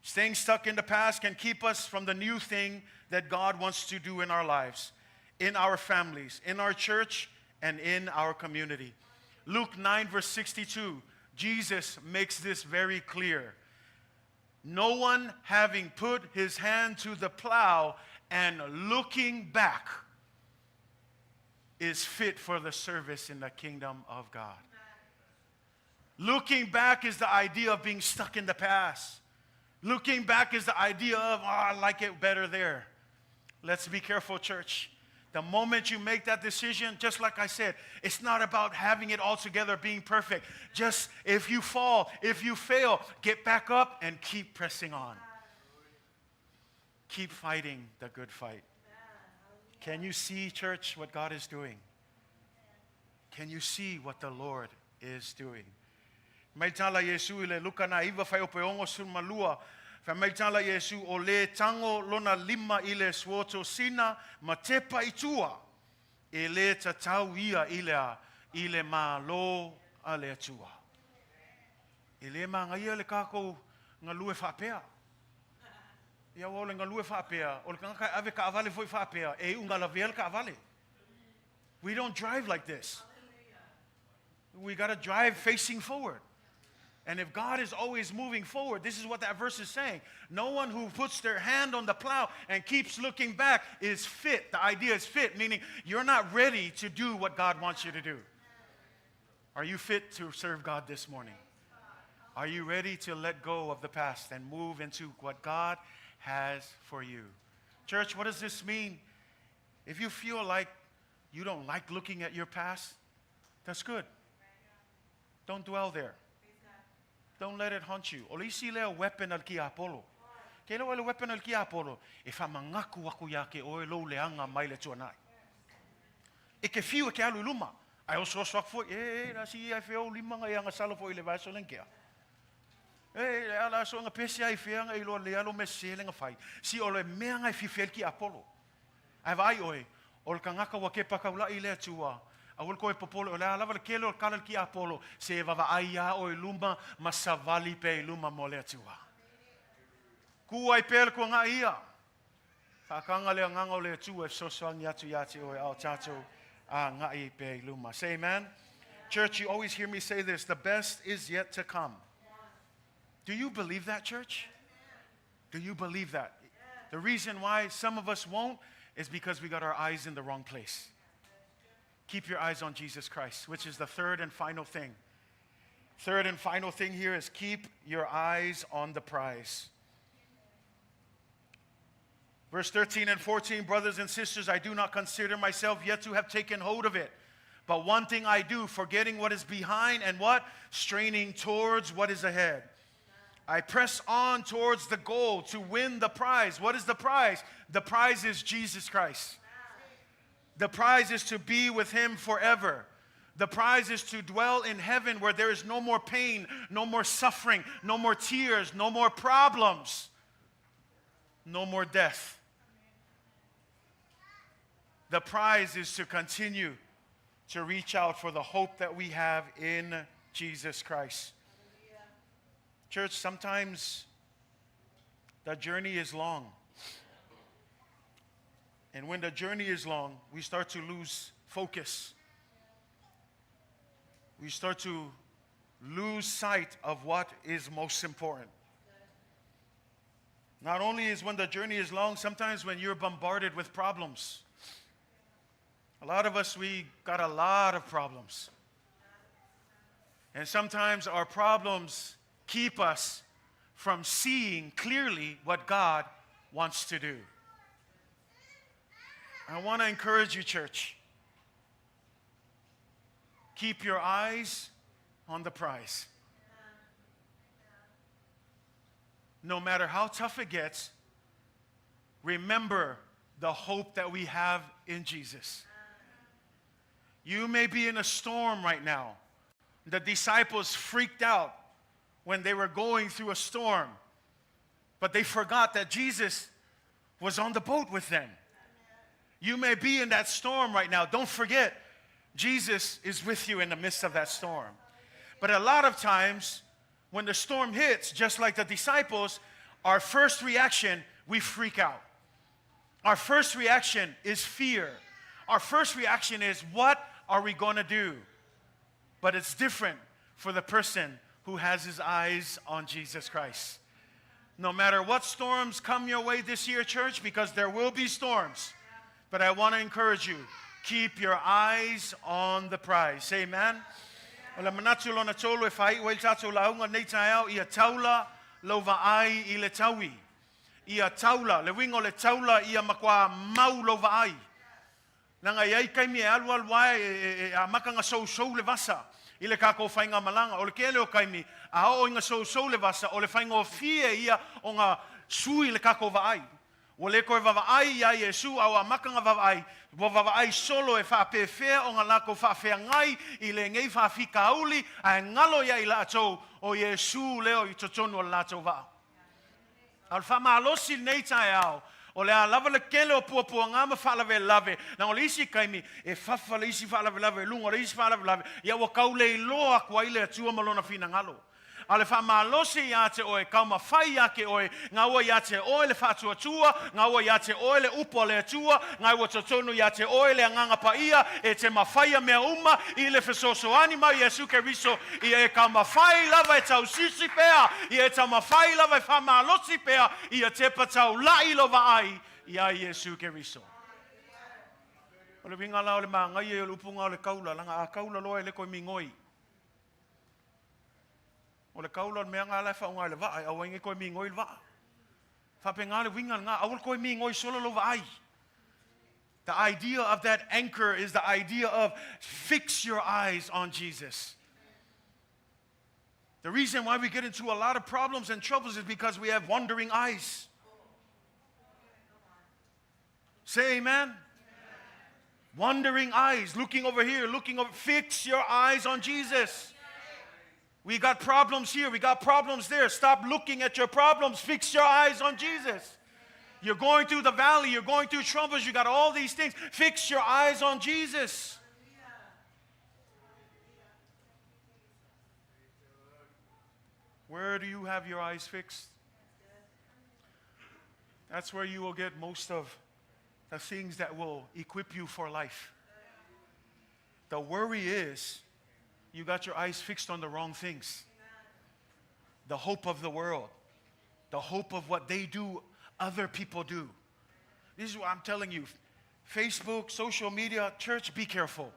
Staying stuck in the past can keep us from the new thing that God wants to do in our lives, in our families, in our church, and in our community. Luke 9 verse 62, Jesus makes this very clear. No one having put his hand to the plow and looking back is fit for the service in the kingdom of God. Looking back is the idea of being stuck in the past. Looking back is the idea of, I like it better there. Let's be careful, church. The moment you make that decision, just like I said, it's not about having it all together, being perfect. Just if you fall, if you fail, get back up and keep pressing on. Keep fighting the good fight. Can you see, church, what God is doing? Can you see what the Lord is doing? Mai tala Yesu ile luka na iwa fai ope ongo sun malua. Fa mai tala Yesu o le tango lona lima ile suoto sina ma tepa itua. E le tatau ia ile ma lo a le atua. E le ma ngai le kako ngalue whapea. Ia o le ngalue whapea. O le kanga ave ka avale foi whapea. E ungala viel ka avale. We don't drive like this. We got to drive facing forward. And if God is always moving forward, this is what that verse is saying. No one who puts their hand on the plow and keeps looking back is fit. The idea is fit, meaning you're not ready to do what God wants you to do. Are you fit to serve God this morning? Are you ready to let go of the past and move into what God has for you? Church, what does this mean? If you feel like you don't like looking at your past, that's good. Don't dwell there. Don't let it haunt you. O lisi lea weapon al ki Apollo. Ke lo le weapon al ki Apollo. E fa mangaku aku ya ke o lo leanga mai le tuanai. E ke fiu ke alu luma. Ai o so swak fo la si ai feo lima nga nga salo fo ile vaso lenkea. Ala so nga pesi ai fea nga ilo le alo mesele nga fai. Si o le mea nga fi fel ki Apollo. Ai vai oi. O le kangaka wa ke pakaula ile tua. Awul ko e popolo o le alava le kele o kalal ki Apollo se vava aia o luma masavali pe luma mole atua. Ku ai pel ko nga ia. Kakanga le nganga le atua so soang yatu yati o al tato nga I pe luma. Say amen. Church, you always hear me say this, the best is yet to come. Do you believe that, church? Do you believe that? The reason why some of us won't is because we got our eyes in the wrong place. Keep your eyes on Jesus Christ, which is the third and final thing. Third and final thing here is keep your eyes on the prize. Verse 13 and 14, brothers and sisters, I do not consider myself yet to have taken hold of it. But one thing I do, forgetting what is behind and what? Straining towards what is ahead. I press on towards the goal to win the prize. What is the prize? The prize is Jesus Christ. The prize is to be with him forever. The prize is to dwell in heaven where there is no more pain, no more suffering, no more tears, no more problems, no more death. The prize is to continue to reach out for the hope that we have in Jesus Christ. Church, sometimes the journey is long. And when the journey is long, we start to lose focus. We start to lose sight of what is most important. Not only is when the journey is long, sometimes when you're bombarded with problems. A lot of us, we got a lot of problems. And sometimes our problems keep us from seeing clearly what God wants to do. I want to encourage you, church. Keep your eyes on the prize. No matter how tough it gets, remember the hope that we have in Jesus. You may be in a storm right now. The disciples freaked out when they were going through a storm, but they forgot that Jesus was on the boat with them. You may be in that storm right now. Don't forget, Jesus is with you in the midst of that storm. But a lot of times, when the storm hits, just like the disciples, our first reaction, we freak out. Our first reaction is fear. Our first reaction is, what are we going to do? But it's different for the person who has his eyes on Jesus Christ. No matter what storms come your way this year, church, because there will be storms, but I want to encourage you, keep your eyes on the prize. Say amen. Ola manatu lo na tolo e fai o tatou launga nei taeao ia taula lo vaai I le taui. Ia taula, le wingo le taula ia makua mau lo vaai. Nanga iai kaimi e alu wae a makanga sou le vasa. I le kako whainga malanga. O le kele o kaimi a o inga sou le vasa. O le whainga o fie ia o ngā sui le kako vaai. O le koe vavaai ia Yesu au a makanga vavaai. Wa vavaai solo e whapewhea o ngā lako whawhea ngai I le ngei whawhika auli a ngalo ia I la atou o Yesu leo I totonu o la atou vaa. Al whamalosi nei tae au. O le a lava le kele o puapua ngā ma whalawe lave. Nā o le isi kaimi e whawha le isi whalawe lave. Lunga le isi whalawe lave. Ia wa kau le iloa kua ile atua malona whina ngalo. A le whamalose ia te oe kauma whai ake oe. Ngā ua ia te oe le whatua tua. Ngā ua ia te oe le upo le atua. Ngā ua totonu ia te oe le anganga pa ia. E te mawhaia mea uma. I le whesoso anima Iesu Keriso. Ia e kauma whai lava e tau sisi pea. Ia e tau mawhai lava e whamalose pea. Ia te patau lai lova ai. Ia Iesu Keriso. O le winga lao le maa ngai e le upunga o le kaula. Langa a kaula loa e le koe mingoi. O le kaula mea ngā lai whaunga le waa, au inge koe mi ngoi le waa. Whape ngā le winga ngā, au koe mi ngoi solo lo waai. The idea of that anchor is the idea of fix your eyes on Jesus. The reason why we get into a lot of problems and troubles is because we have wandering eyes. Say amen. Wandering eyes, looking over here, looking over. Fix your eyes on Jesus. We got problems here. We got problems there. Stop looking at your problems. Fix your eyes on Jesus. You're going through the valley. You're going through troubles. You got all these things. Fix your eyes on Jesus. Where do you have your eyes fixed? That's where you will get most of the things that will equip you for life. The worry is, you got your eyes fixed on the wrong things. The hope of the world. The hope of what they do, other people do. This is what I'm telling you. Facebook, social media, church, be careful.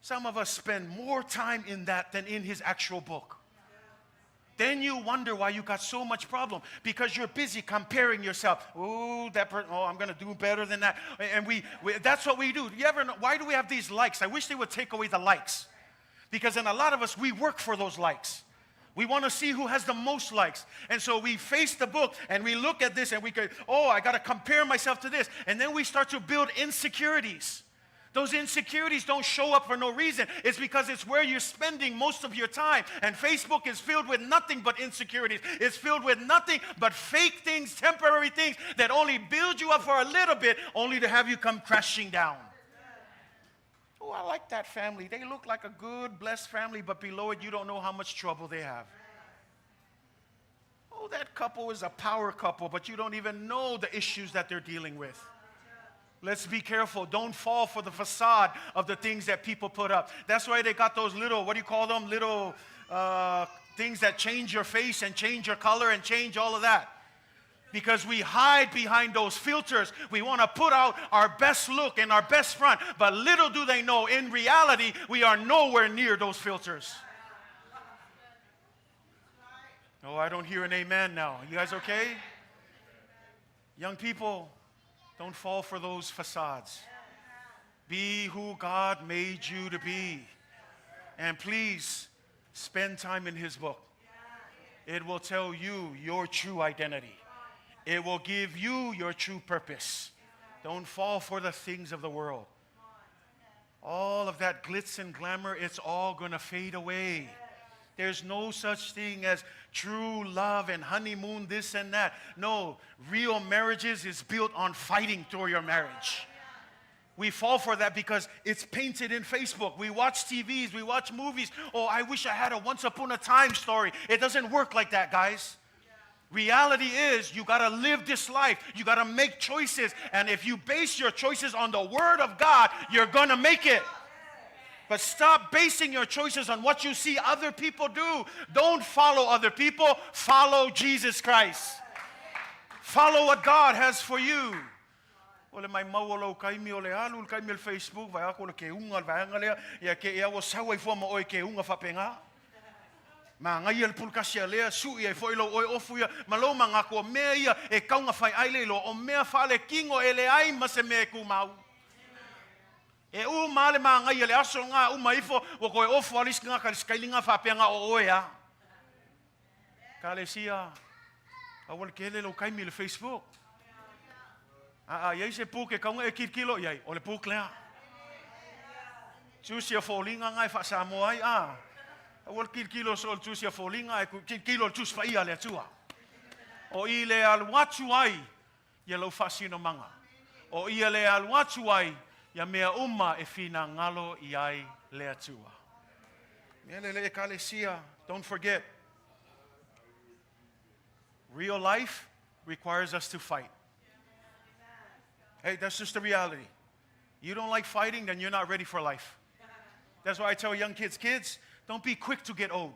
Some of us spend more time in that than in his actual book. Then you wonder why you got so much problem. Because you're busy comparing yourself. Oh, that person, oh, I'm going to do better than that. And we that's what we do. You ever know, why do we have these likes? I wish they would take away the likes. Because in a lot of us, we work for those likes. We want to see who has the most likes. And so we face the book and we look at this and we go, oh, I got to compare myself to this. And then we start to build insecurities. Those insecurities don't show up for no reason. It's because it's where you're spending most of your time. And Facebook is filled with nothing but insecurities. It's filled with nothing but fake things, temporary things that only build you up for a little bit, only to have you come crashing down. Oh, I like that family. They look like a good, blessed family, but below it, you don't know how much trouble they have. Oh, that couple is a power couple, but you don't even know the issues that they're dealing with. Let's be careful. Don't fall for the facade of the things that people put up. That's why they got those little, what do you call them? Little things that change your face and change your color and change all of that. Because we hide behind those filters. We want to put out our best look and our best front. But little do they know, in reality, we are nowhere near those filters. Oh, I don't hear an amen now. You guys okay? Young people, don't fall for those facades. Be who God made you to be. And please, spend time in His book. It will tell you your true identity. It will give you your true purpose. Don't fall for the things of the world. All of that glitz and glamour, it's all going to fade away. There's no such thing as true love and honeymoon, this and that. No, real marriages is built on fighting through your marriage. We fall for that because it's painted in Facebook. We watch TVs, we watch movies. Oh, I wish I had a once upon a time story. It doesn't work like that, guys. Reality is you got to live this life. You got to make choices. And if you base your choices on the Word of God, you're going to make it. But stop basing your choices on what you see other people do. Don't follow other people. Follow Jesus Christ. Follow what God has for you. Ole mai mauolo kaimi ole alu kaimi el Facebook vai ako le ke unga vai ngale ya ke ya wo sawa fo mo oi ke unga fapenga. Ma ngai el pulkasia le su ia fo ilo oi ofu ia malo manga ko me ia e kaunga fai ai lo o me fale kingo ele ai ma se me ku mau. E u male ma ngai le aso nga u mai fo wo ko ofu alis nga ka skailinga fapenga o oia. Kalesia awal kele lo kaimi le Facebook. Yai se pu ke kaunga e kilo yai o le pu klea. Tusia folinga ngai fa samoai awal kilo sol tusia folinga e kilo tus pa ia le tua. O I le al watu ai ia lo fasino manga. O ia le al watu ai ia mea uma e fina ngalo I ai le tua. Mele le ekalesia, don't forget. Real life requires us to fight. Hey, that's just the reality. You don't like fighting, then you're not ready for life. That's why I tell young kids, don't be quick to get old.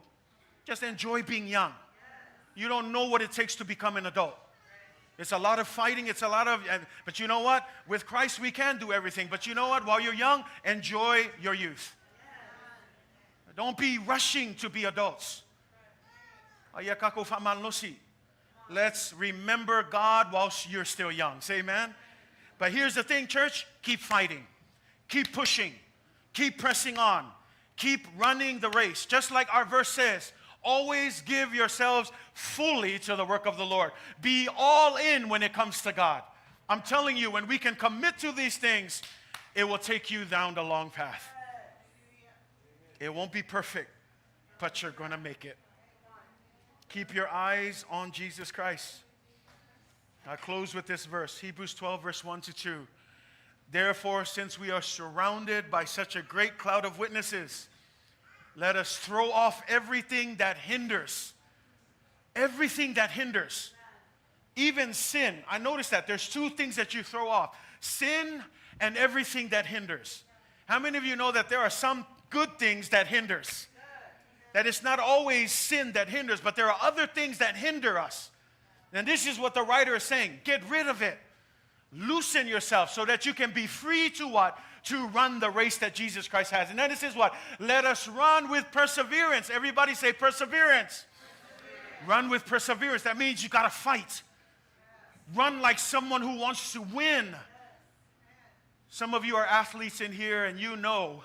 Just enjoy being young. You don't know what it takes to become an adult. It's a lot of fighting, but you know what? With Christ we can do everything. But you know what? While you're young, enjoy your youth. Don't be rushing to be adults. Let's remember God whilst you're still young. Say amen. But here's the thing, church. Keep fighting. Keep pushing. Keep pressing on. Keep running the race. Just like our verse says, always give yourselves fully to the work of the Lord. Be all in when it comes to God. I'm telling you, when we can commit to these things, it will take you down the long path. It won't be perfect, but you're going to make it. Keep your eyes on Jesus Christ. I close with this verse, Hebrews 12, verse 1 to 2. Therefore, since we are surrounded by such a great cloud of witnesses, let us throw off everything that hinders. Everything that hinders. Even sin. I noticed that there's two things that you throw off. Sin and everything that hinders. How many of you know that there are some good things that hinders? That it's not always sin that hinders, but there are other things that hinder us. And this is what the writer is saying. Get rid of it. Loosen yourself so that you can be free to what? To run the race that Jesus Christ has. And then it says what? Let us run with perseverance. Everybody say perseverance. Run with perseverance. That means you got to fight. Run like someone who wants to win. Some of you are athletes in here and you know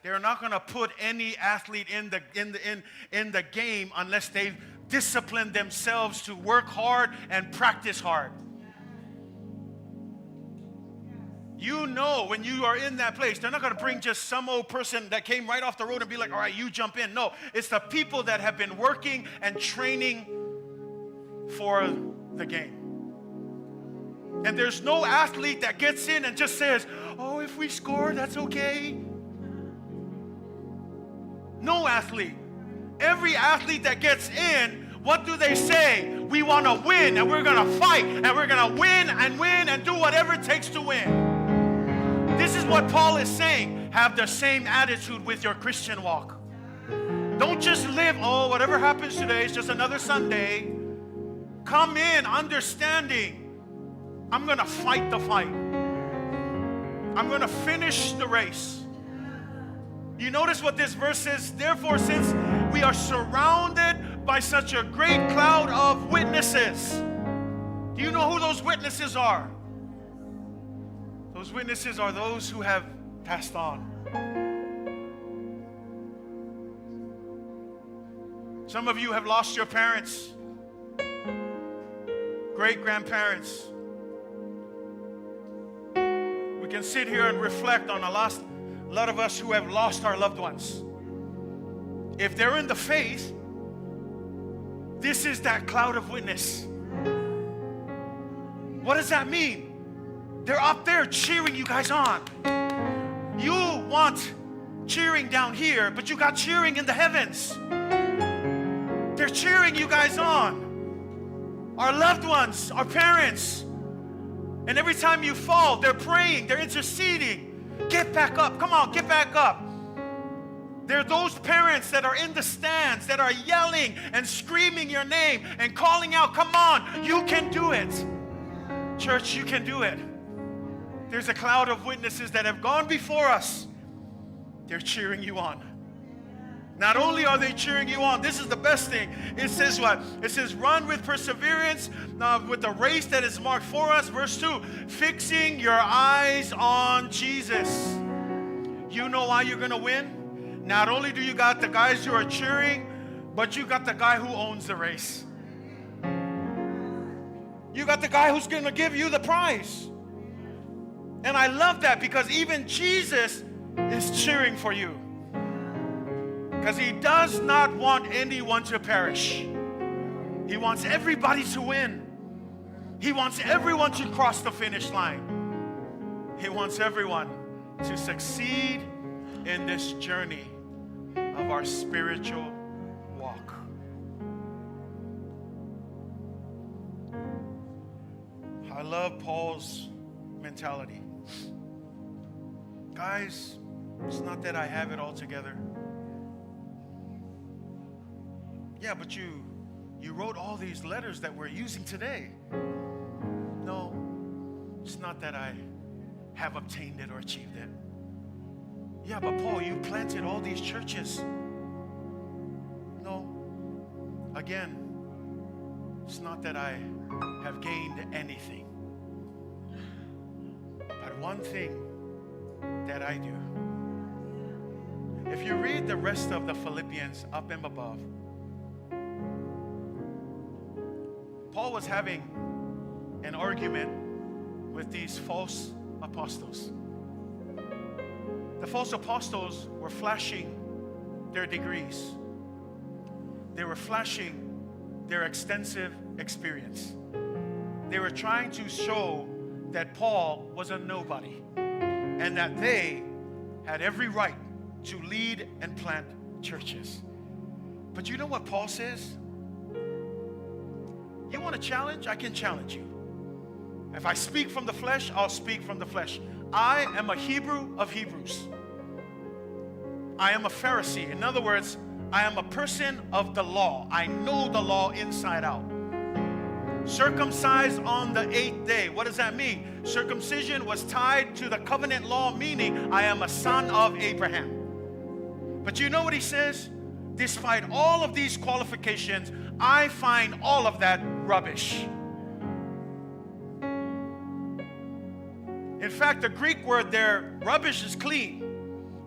they're not going to put any athlete in the game unless they've disciplined themselves to work hard and practice hard. You know when you are in that place, they're not going to bring just some old person that came right off the road and be like, all right, you jump in. No, it's the people that have been working and training for the game. And there's no athlete that gets in and just says, oh, if we score, that's okay. No athlete. Every athlete that gets in, what do they say? We want to win, and we're going to fight, and we're going to win and do whatever it takes to win. This is what Paul is saying. Have the same attitude with your Christian walk. Don't just live, oh, whatever happens today is just another Sunday. Come in understanding, I'm going to fight the fight. I'm going to finish the race. You notice what this verse says? Therefore, since we are surrounded by such a great cloud of witnesses. Do you know who those witnesses are? Those witnesses are those who have passed on. Some of you have lost your parents, great-grandparents. We can sit here and reflect on a lot of us who have lost our loved ones. If they're in the faith, this is that cloud of witness. What does that mean? They're up there cheering you guys on. You want cheering down here, but you got cheering in the heavens. They're cheering you guys on. Our loved ones, our parents. And every time you fall, they're praying, they're interceding. Get back up. Come on, get back up. There are those parents that are in the stands that are yelling and screaming your name and calling out, come on, you can do it. Church, you can do it. There's a cloud of witnesses that have gone before us. They're cheering you on. Not only are they cheering you on, this is the best thing. It says what? It says, run with perseverance with the race that is marked for us. Verse 2, fixing your eyes on Jesus. You know why you're going to win? Not only do you got the guys who are cheering, but you got the guy who owns the race. You got the guy who's going to give you the prize. And I love that because even Jesus is cheering for you. Because he does not want anyone to perish. He wants everybody to win. He wants everyone to cross the finish line. He wants everyone to succeed in this journey of our spiritual walk. I love Paul's mentality. Guys, it's not that I have it all together. Yeah, but you wrote all these letters that we're using today. No, it's not that I have obtained it or achieved it. Yeah, but Paul, you planted all these churches. No, again, it's not that I have gained anything. But one thing that I do. If you read the rest of the Philippians up and above, Paul was having an argument with these false apostles. The false apostles were flashing their degrees. They were flashing their extensive experience. They were trying to show that Paul was a nobody and that they had every right to lead and plant churches. But you know what Paul says? You want a challenge? I can challenge you. If I speak from the flesh, I'll speak from the flesh. I am a Hebrew of Hebrews. I am a Pharisee. In other words, I am a person of the law. I know the law inside out. Circumcised on the 8th day. What does that mean? Circumcision was tied to the covenant law, meaning I am a son of Abraham. But you know what he says? Despite all of these qualifications, I find all of that rubbish. In fact, the Greek word there, rubbish, is clean.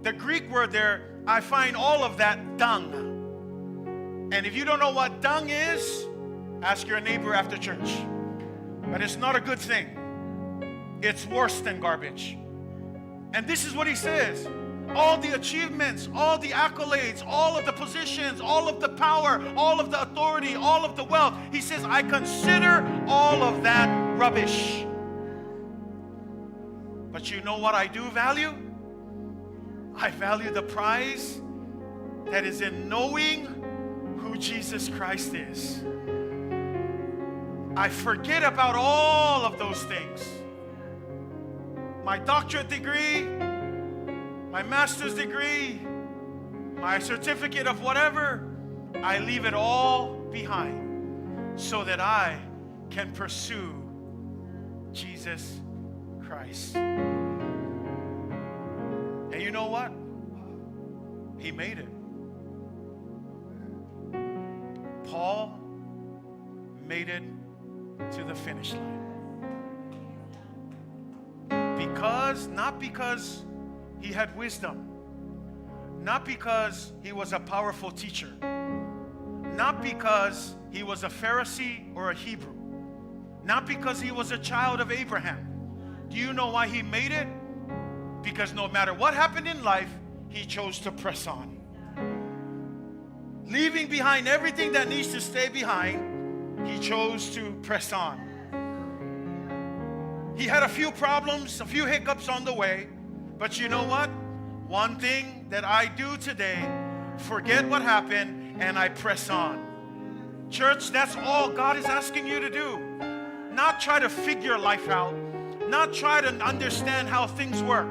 The Greek word there, I find all of that dung. And if you don't know what dung is, ask your neighbor after church. But it's not a good thing. It's worse than garbage. And this is what he says. All the achievements, all the accolades, all of the positions, all of the power, all of the authority, all of the wealth. He says, I consider all of that rubbish. But you know what I do value? I value the prize that is in knowing who Jesus Christ is. I forget about all of those things. My doctorate degree, my master's degree, my certificate of whatever, I leave it all behind so that I can pursue Jesus Christ. And you know what? He made it. Paul made it to the finish line. Not because he had wisdom, not because he was a powerful teacher, not because he was a Pharisee or a Hebrew, not because he was a child of Abraham. Do you know why he made it? Because no matter what happened in life, he chose to press on. Leaving behind everything that needs to stay behind, he chose to press on. He had a few problems, a few hiccups on the way, but you know what? One thing that I do today, forget what happened and I press on. Church, that's all God is asking you to do. Not try to figure life out, not try to understand how things work.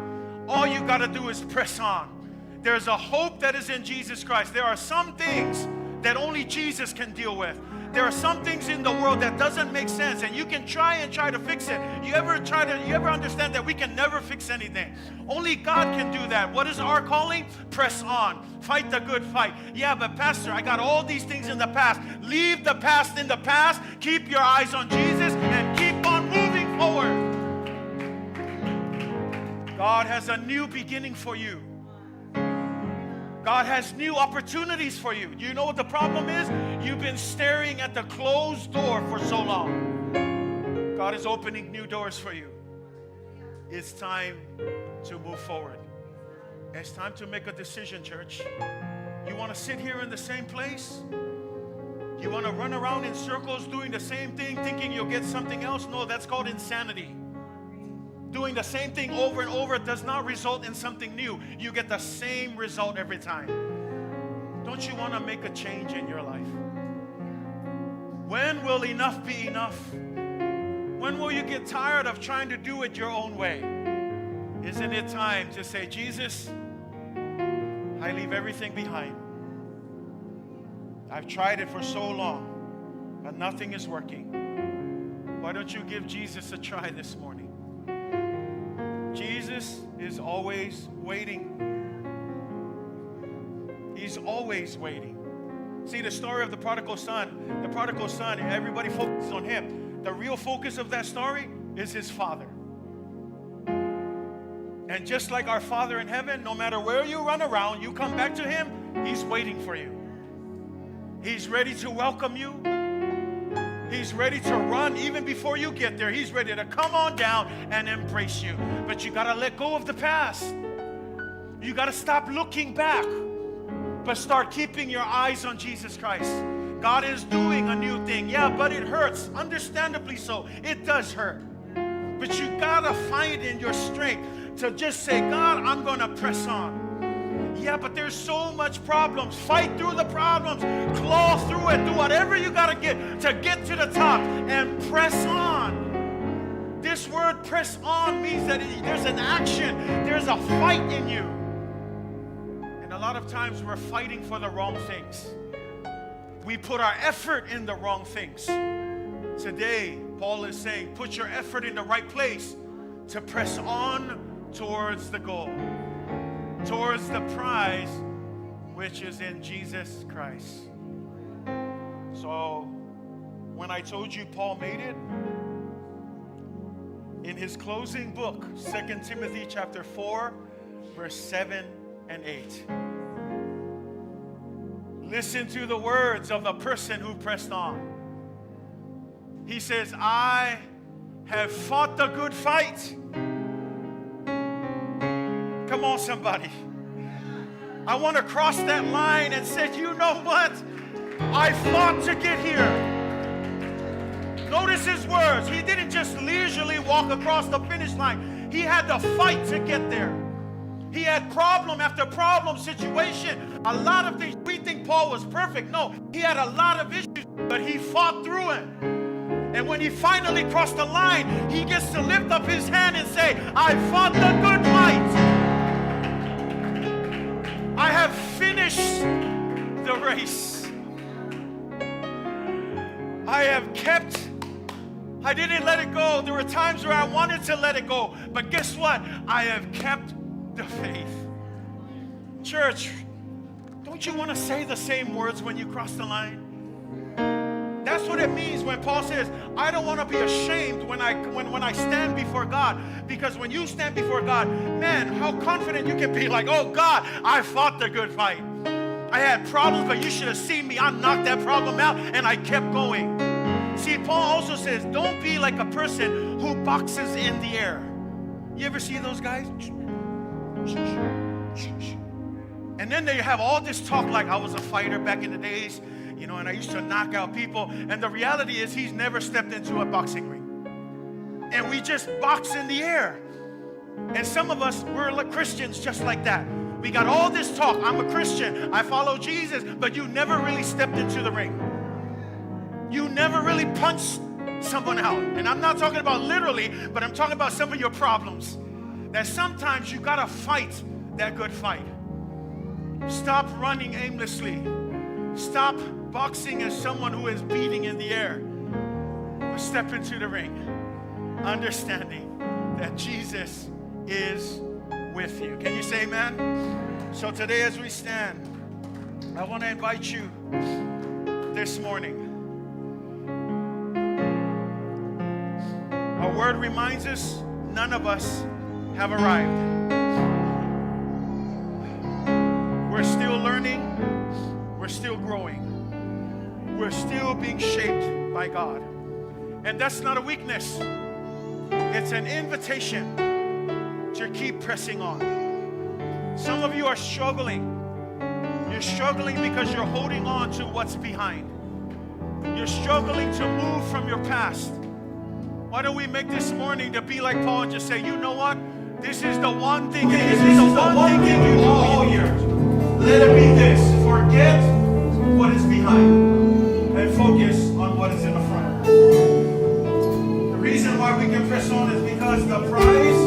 All you got to do is press on. There's a hope that is in Jesus Christ. There are some things that only Jesus can deal with. There are some things in the world that doesn't make sense, and you can try to fix it. You ever understand that we can never fix anything? Only God can do that. What is our calling? Press on. Fight the good fight. Yeah, but Pastor, I got all these things in the past. Leave the past in the past. Keep your eyes on Jesus and keep on moving forward. God has a new beginning for you. God has new opportunities for you. You know what the problem is? You've been staring at the closed door for so long. God is opening new doors for you. It's time to move forward. It's time to make a decision, church. You want to sit here in the same place? You want to run around in circles doing the same thing, thinking you'll get something else? No, that's called insanity. Doing the same thing over and over does not result in something new. You get the same result every time. Don't you want to make a change in your life? When will enough be enough? When will you get tired of trying to do it your own way? Isn't it time to say, Jesus, I leave everything behind. I've tried it for so long, but nothing is working. Why don't you give Jesus a try this morning? Jesus is always waiting. He's always waiting. See, the story of the prodigal son, everybody focuses on him. The real focus of that story is his father. And just like our Father in heaven, no matter where you run around, you come back to him, he's waiting for you. He's ready to welcome you. He's ready to run even before you get there. He's ready to come on down and embrace you. But you got to let go of the past. You got to stop looking back, but start keeping your eyes on Jesus Christ. God is doing a new thing. Yeah, but it hurts. Understandably so. It does hurt. But you got to find in your strength to just say, God, I'm going to press on. Yeah, but there's so much problems. Fight through the problems. Claw through it. Do whatever you got to get to the top and press on. This word press on means that there's an action. There's a fight in you. And a lot of times we're fighting for the wrong things. We put our effort in the wrong things. Today, Paul is saying, put your effort in the right place to press on towards the goal, towards the prize, which is in Jesus Christ. So, when I told you Paul made it, in his closing book, 2 Timothy chapter 4, verse 7 and 8. Listen to the words of the person who pressed on. He says, I have fought the good fight. Come on, somebody. I want to cross that line and say, you know what? I fought to get here. Notice his words. He didn't just leisurely walk across the finish line. He had to fight to get there. He had problem after problem, situation. A lot of things. We think Paul was perfect. No, he had a lot of issues, but he fought through it. And when he finally crossed the line, he gets to lift up his hand and say, I fought the good fight. I have finished the race. I didn't let it go. There were times where I wanted to let it go. But guess what? I have kept the faith. Church, don't you want to say the same words when you cross the line? that's what it means when Paul says, I don't want to be ashamed when I stand before God. Because when you stand before God, man, how confident you can be. Like, oh God, I fought the good fight. I had problems, but you should have seen me. I knocked that problem out and I kept going. See, Paul also says, don't be like a person who boxes in the air. You ever see those guys? And then they have all this talk like I was a fighter back in the days, and I used to knock out people. And the reality is he's never stepped into a boxing ring. And we just box in the air. And some of us, we're like Christians just like that. We got all this talk. I'm a Christian. I follow Jesus. But you never really stepped into the ring. You never really punched someone out. And I'm not talking about literally, but I'm talking about some of your problems. That sometimes you got to fight that good fight. Stop running aimlessly. Stop boxing as someone who is beating in the air. But step into the ring, understanding that Jesus is with you. Can you say amen? So today as we stand, I want to invite you this morning. Our word reminds us none of us have arrived. We're still learning. We're still growing. We're still being shaped by God. And that's not a weakness. It's an invitation to keep pressing on. Some of you are struggling. You're struggling because you're holding on to what's behind. You're struggling to move from your past. Why don't we make this morning to be like Paul and just say, you know what? This is the one thing. This is the one thing you do all year. Let it be this. Forget what is behind and focus on what is in the front. The reason why we can press on is because the prize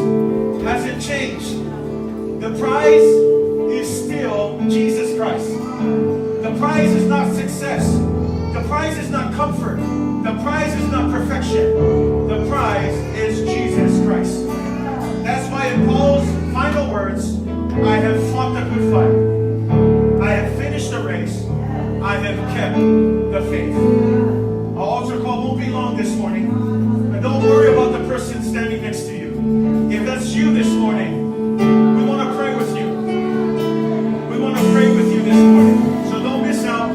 hasn't changed. The prize is still Jesus Christ. The prize is not success. The prize is not comfort. The prize is not perfection. The prize is Jesus Christ. That's why in Paul's final words, I have fought the good fight. I have finished the race. I have kept the faith. Our altar call won't be long this morning. But don't worry about the person standing next to you. If that's you this morning, we want to pray with you. We want to pray with you this morning. So don't miss out.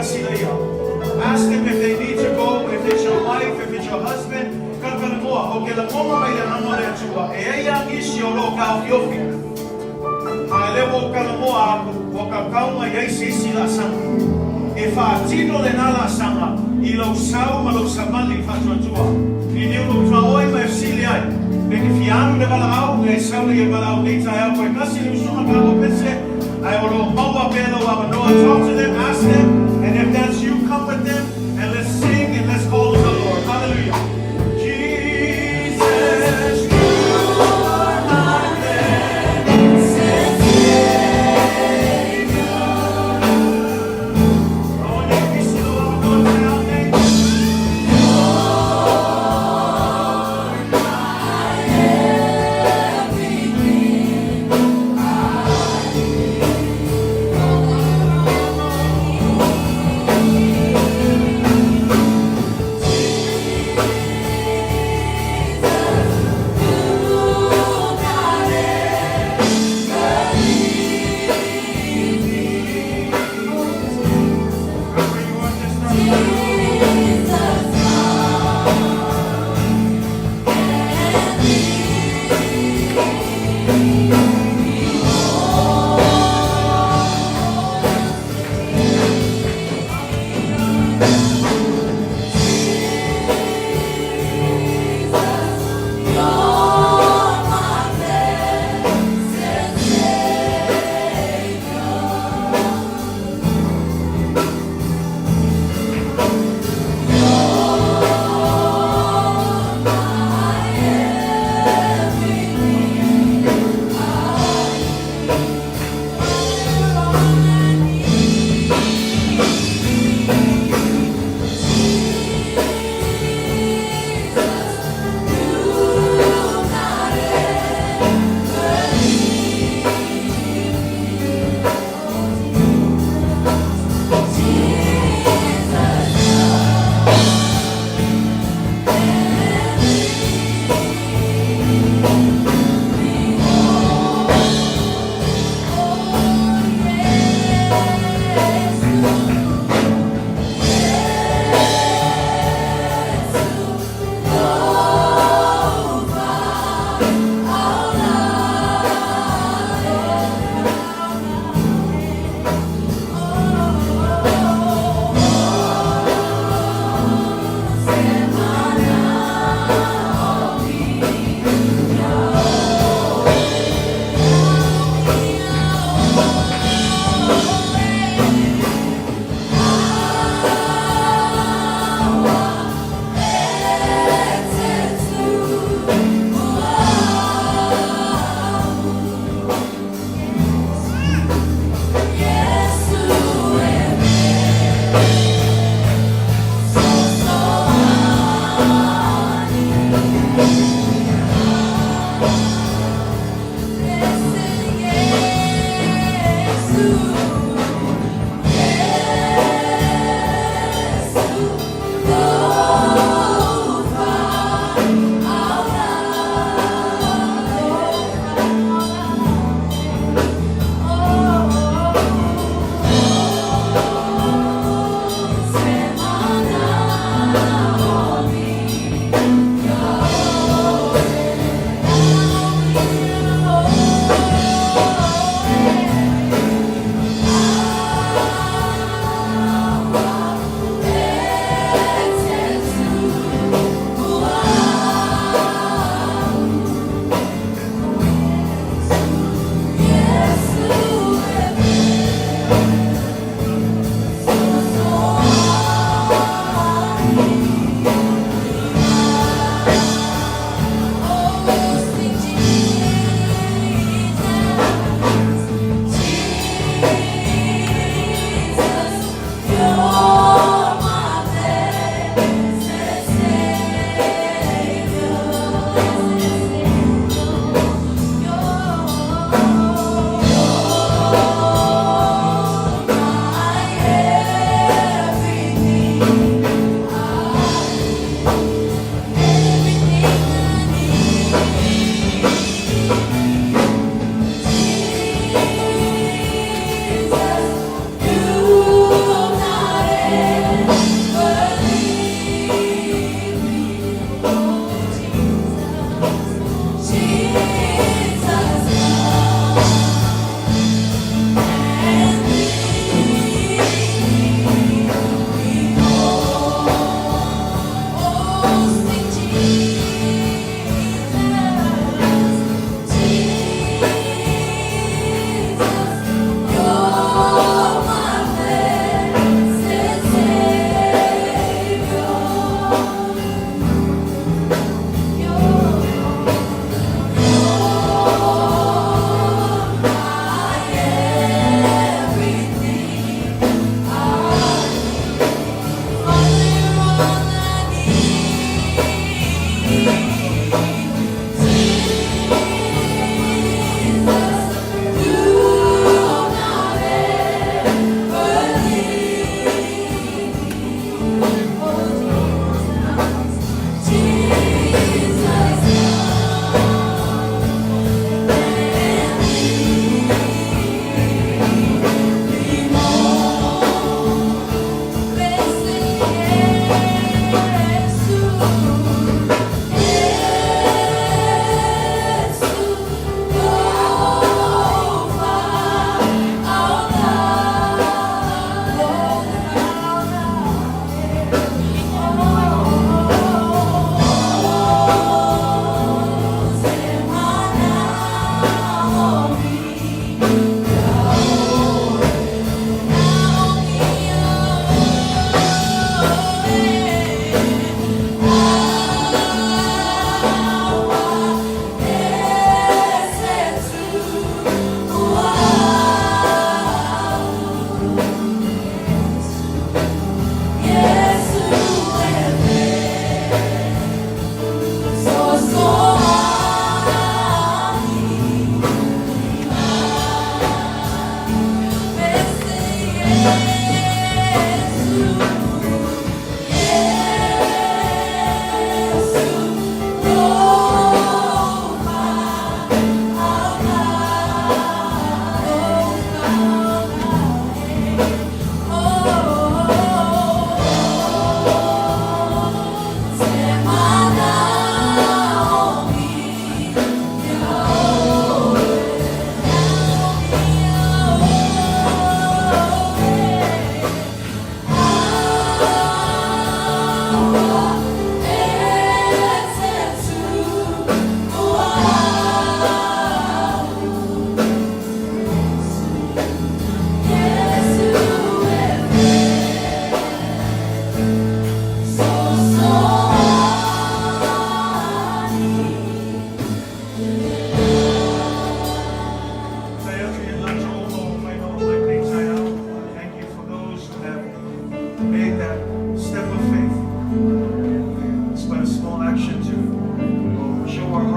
Ask them if they need to go, if it's your wife, if it's your husband. Okay, la moma mai la mama le tua. E ia isi o lo ka fiofi. A le mo ka mo a o ka kaunga ia isi la sanga. E fa tino le nala sanga. I lo sau ma lo samali fa tua. I ni lo fa oi ma sili ai. Me ke fianu le bala au le sau le bala au ni tai au e kasi le usuma ka o pese. Ai o lo maua pelo a no talk to them, ask them, and if that's you, come with them, and let's sing and let's call on the Lord. Hallelujah. Jesus, you are my blessed Savior. Oh, let me see the Lord go down there. Lord, my everything. I need.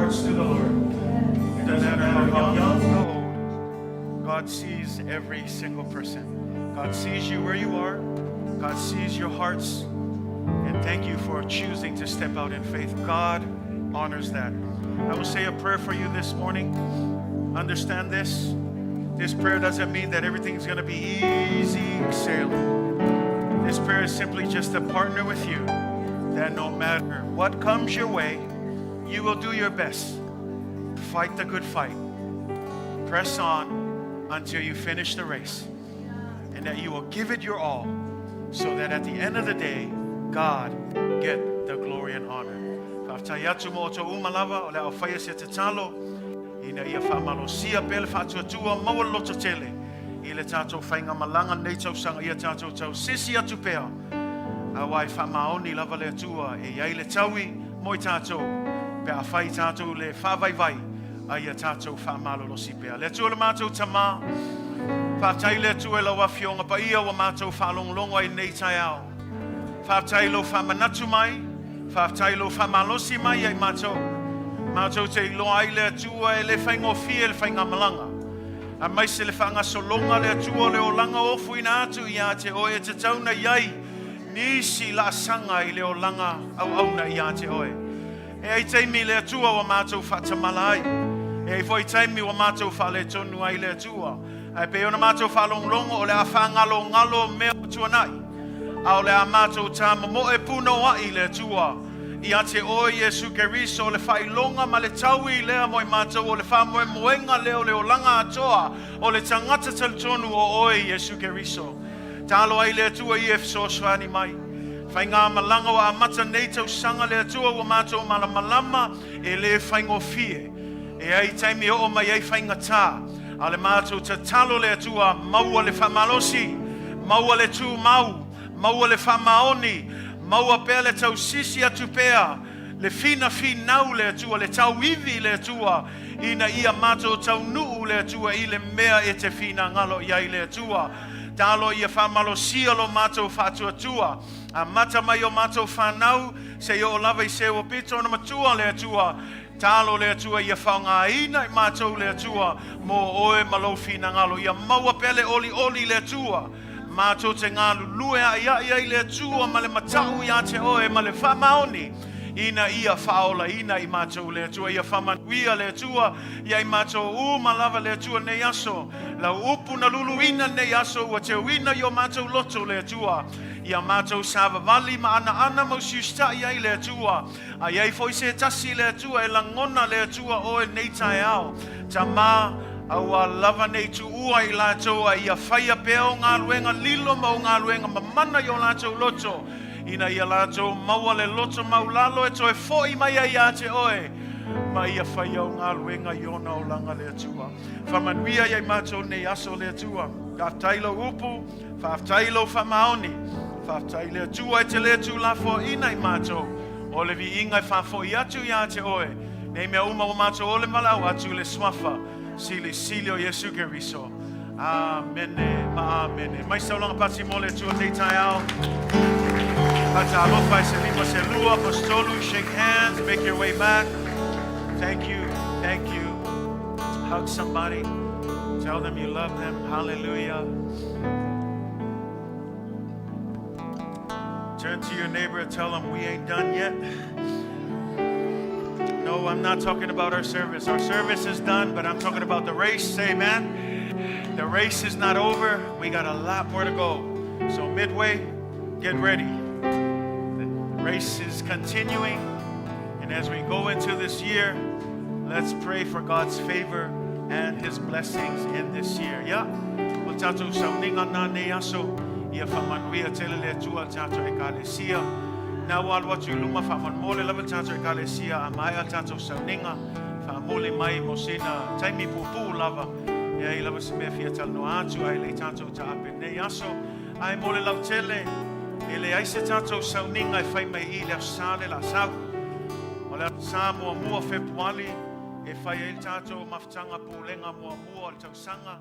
hearts to the Lord. It doesn't matter how young or old. God sees every single person. God sees you where you are. God sees your hearts. And thank you for choosing to step out in faith. God honors that. I will say a prayer for you this morning. Understand this. This prayer doesn't mean that everything's going to be easy sailing. This prayer is simply just to partner with you that no matter what comes your way, you will do your best. Fight the good fight. Press on until you finish the race. And that you will give it your all so that at the end of the day, God get the glory and honor. Ina ia whamalosia pele whatuatua maua loto tele. I le tātou whainga malanga nei tausanga ia tātou tau sisi atu pēa. Awai whamaoni lava le atua e iai le taui moi tātou. Pea whai tātou le whawaiwai a ia tātou whamalolosi pēa. Le atua le mātou tamā. Whātai le atua e lawa fionga pa ia wa mātou whalonglongo ai nei tai au. Whātai lo whamanatu mai. Whātai lo whamalosi mai ai mātou. Mātou te iloa ai le atua e le whaingo fie le whainga malanga. A mai se le whanga solonga le atua le o langa ofu ina atu ia te oe te tauna iai. Nisi la sanga i le o langa au auna ia te oe. E ai teimi le atua wa mātou whatamala ai. E ai foi teimi wa mātou whale tonu ai le atua. Ai pe ona mātou whalonglongo o le a whangalo ngalo mea atua nai. A o le a mātou tāma mo e puno ai le atua. Ia te oi Yesu Keriso le whailonga ma le taui lea moi mātou o le whamoe moenga leo leo langa atoa o le tangata talitonu o oi Yesu Keriso. Talo ai le atua i efso swani mai. Whainga malanga wa amata nei tau sanga le atua wa mātou malamalama e le whaingo fie. E ai taimi o mai ai whainga tā. A le mātou ta talo le atua maua le whamalosi, maua le tū mau, maua le whamaoni, maua pea le tau sisi atu pea, le fina finau le atua, le tau iwi le atua, ina ia mātou tau nuu le atua, i le mea e te fina ngalo iai le atua. Talo ia whamalo sia lo mātou whatua tua, a mata mai o mātou whanau, se o lava i se o pito na matua le atua, talo le atua ia whaunga ina i mātou le atua, mo oe malo fina ngalo, ia maua pele oli oli le atua, mātou te ngālu lue a ia le atua ma le matau ia te oe ma le whamaoni. Ina ia whaola ina i mātou le atua, ia whamanuia le atua, ia i mātou ma lava le atua nei aso. La upu na lulu ina nei aso, ua te uina i o mātou loto le atua. Ia mātou sāwa wali ma ana mausiusta ia i le atua. A iai foi se tasi le atua, e langona le atua oe nei tai au. Ta mā, aua lava nei tu ua i lātou, ia whaia pea o ngā luenga lilo ma o ngā luenga mamana i o lātou loto. Ina ia lātou maua le loto maulalo e toe fōi mai ia te oe. Ma ia whaia o ngā luenga i ona o langa le atua. Whamanuia iai mātou nei aso le atua. Whaftailo upu, whaftailo whamaoni. Whaftai le atua e te le atu la fo ina i mātou. O le vi ingai whafo i atu ia te oe. Nei mea uma o mātou o le malau atu le swafa. Sili o Yesu Keriso. Amene, ma amene. Mai saulanga pati mo le atua te tai au. Pata alofa se lima se lua, apostolu, shake hands, make your way back. Thank you, thank you. Hug somebody. Tell them you love them. Hallelujah. Turn to your neighbor and tell them we ain't done yet. No, I'm not talking about our service. Our service is done, but I'm talking about the race. Say amen. The race is not over. We got a lot more to go. So midway, get ready. The race is continuing. And as we go into this year, let's pray for God's favor and His blessings in this year. Yeah? Tato sauninga na ne aso. Ia whamanuia tele le tua tato e kalesia. Nā wālu atu luma whamanmole lava tato e kalesia a mai a tato sauninga. Whamole mai mo sina taimi pupu lava. Ia I lava se mea fia talno atu ai le tato ta ape ne aso. Ai mole lau tele. E le aise tato sauninga e whai mai I le asale la sau. O le sa mua mua Februari. E whai e tato maftanga pulenga mua mua o le tausanga.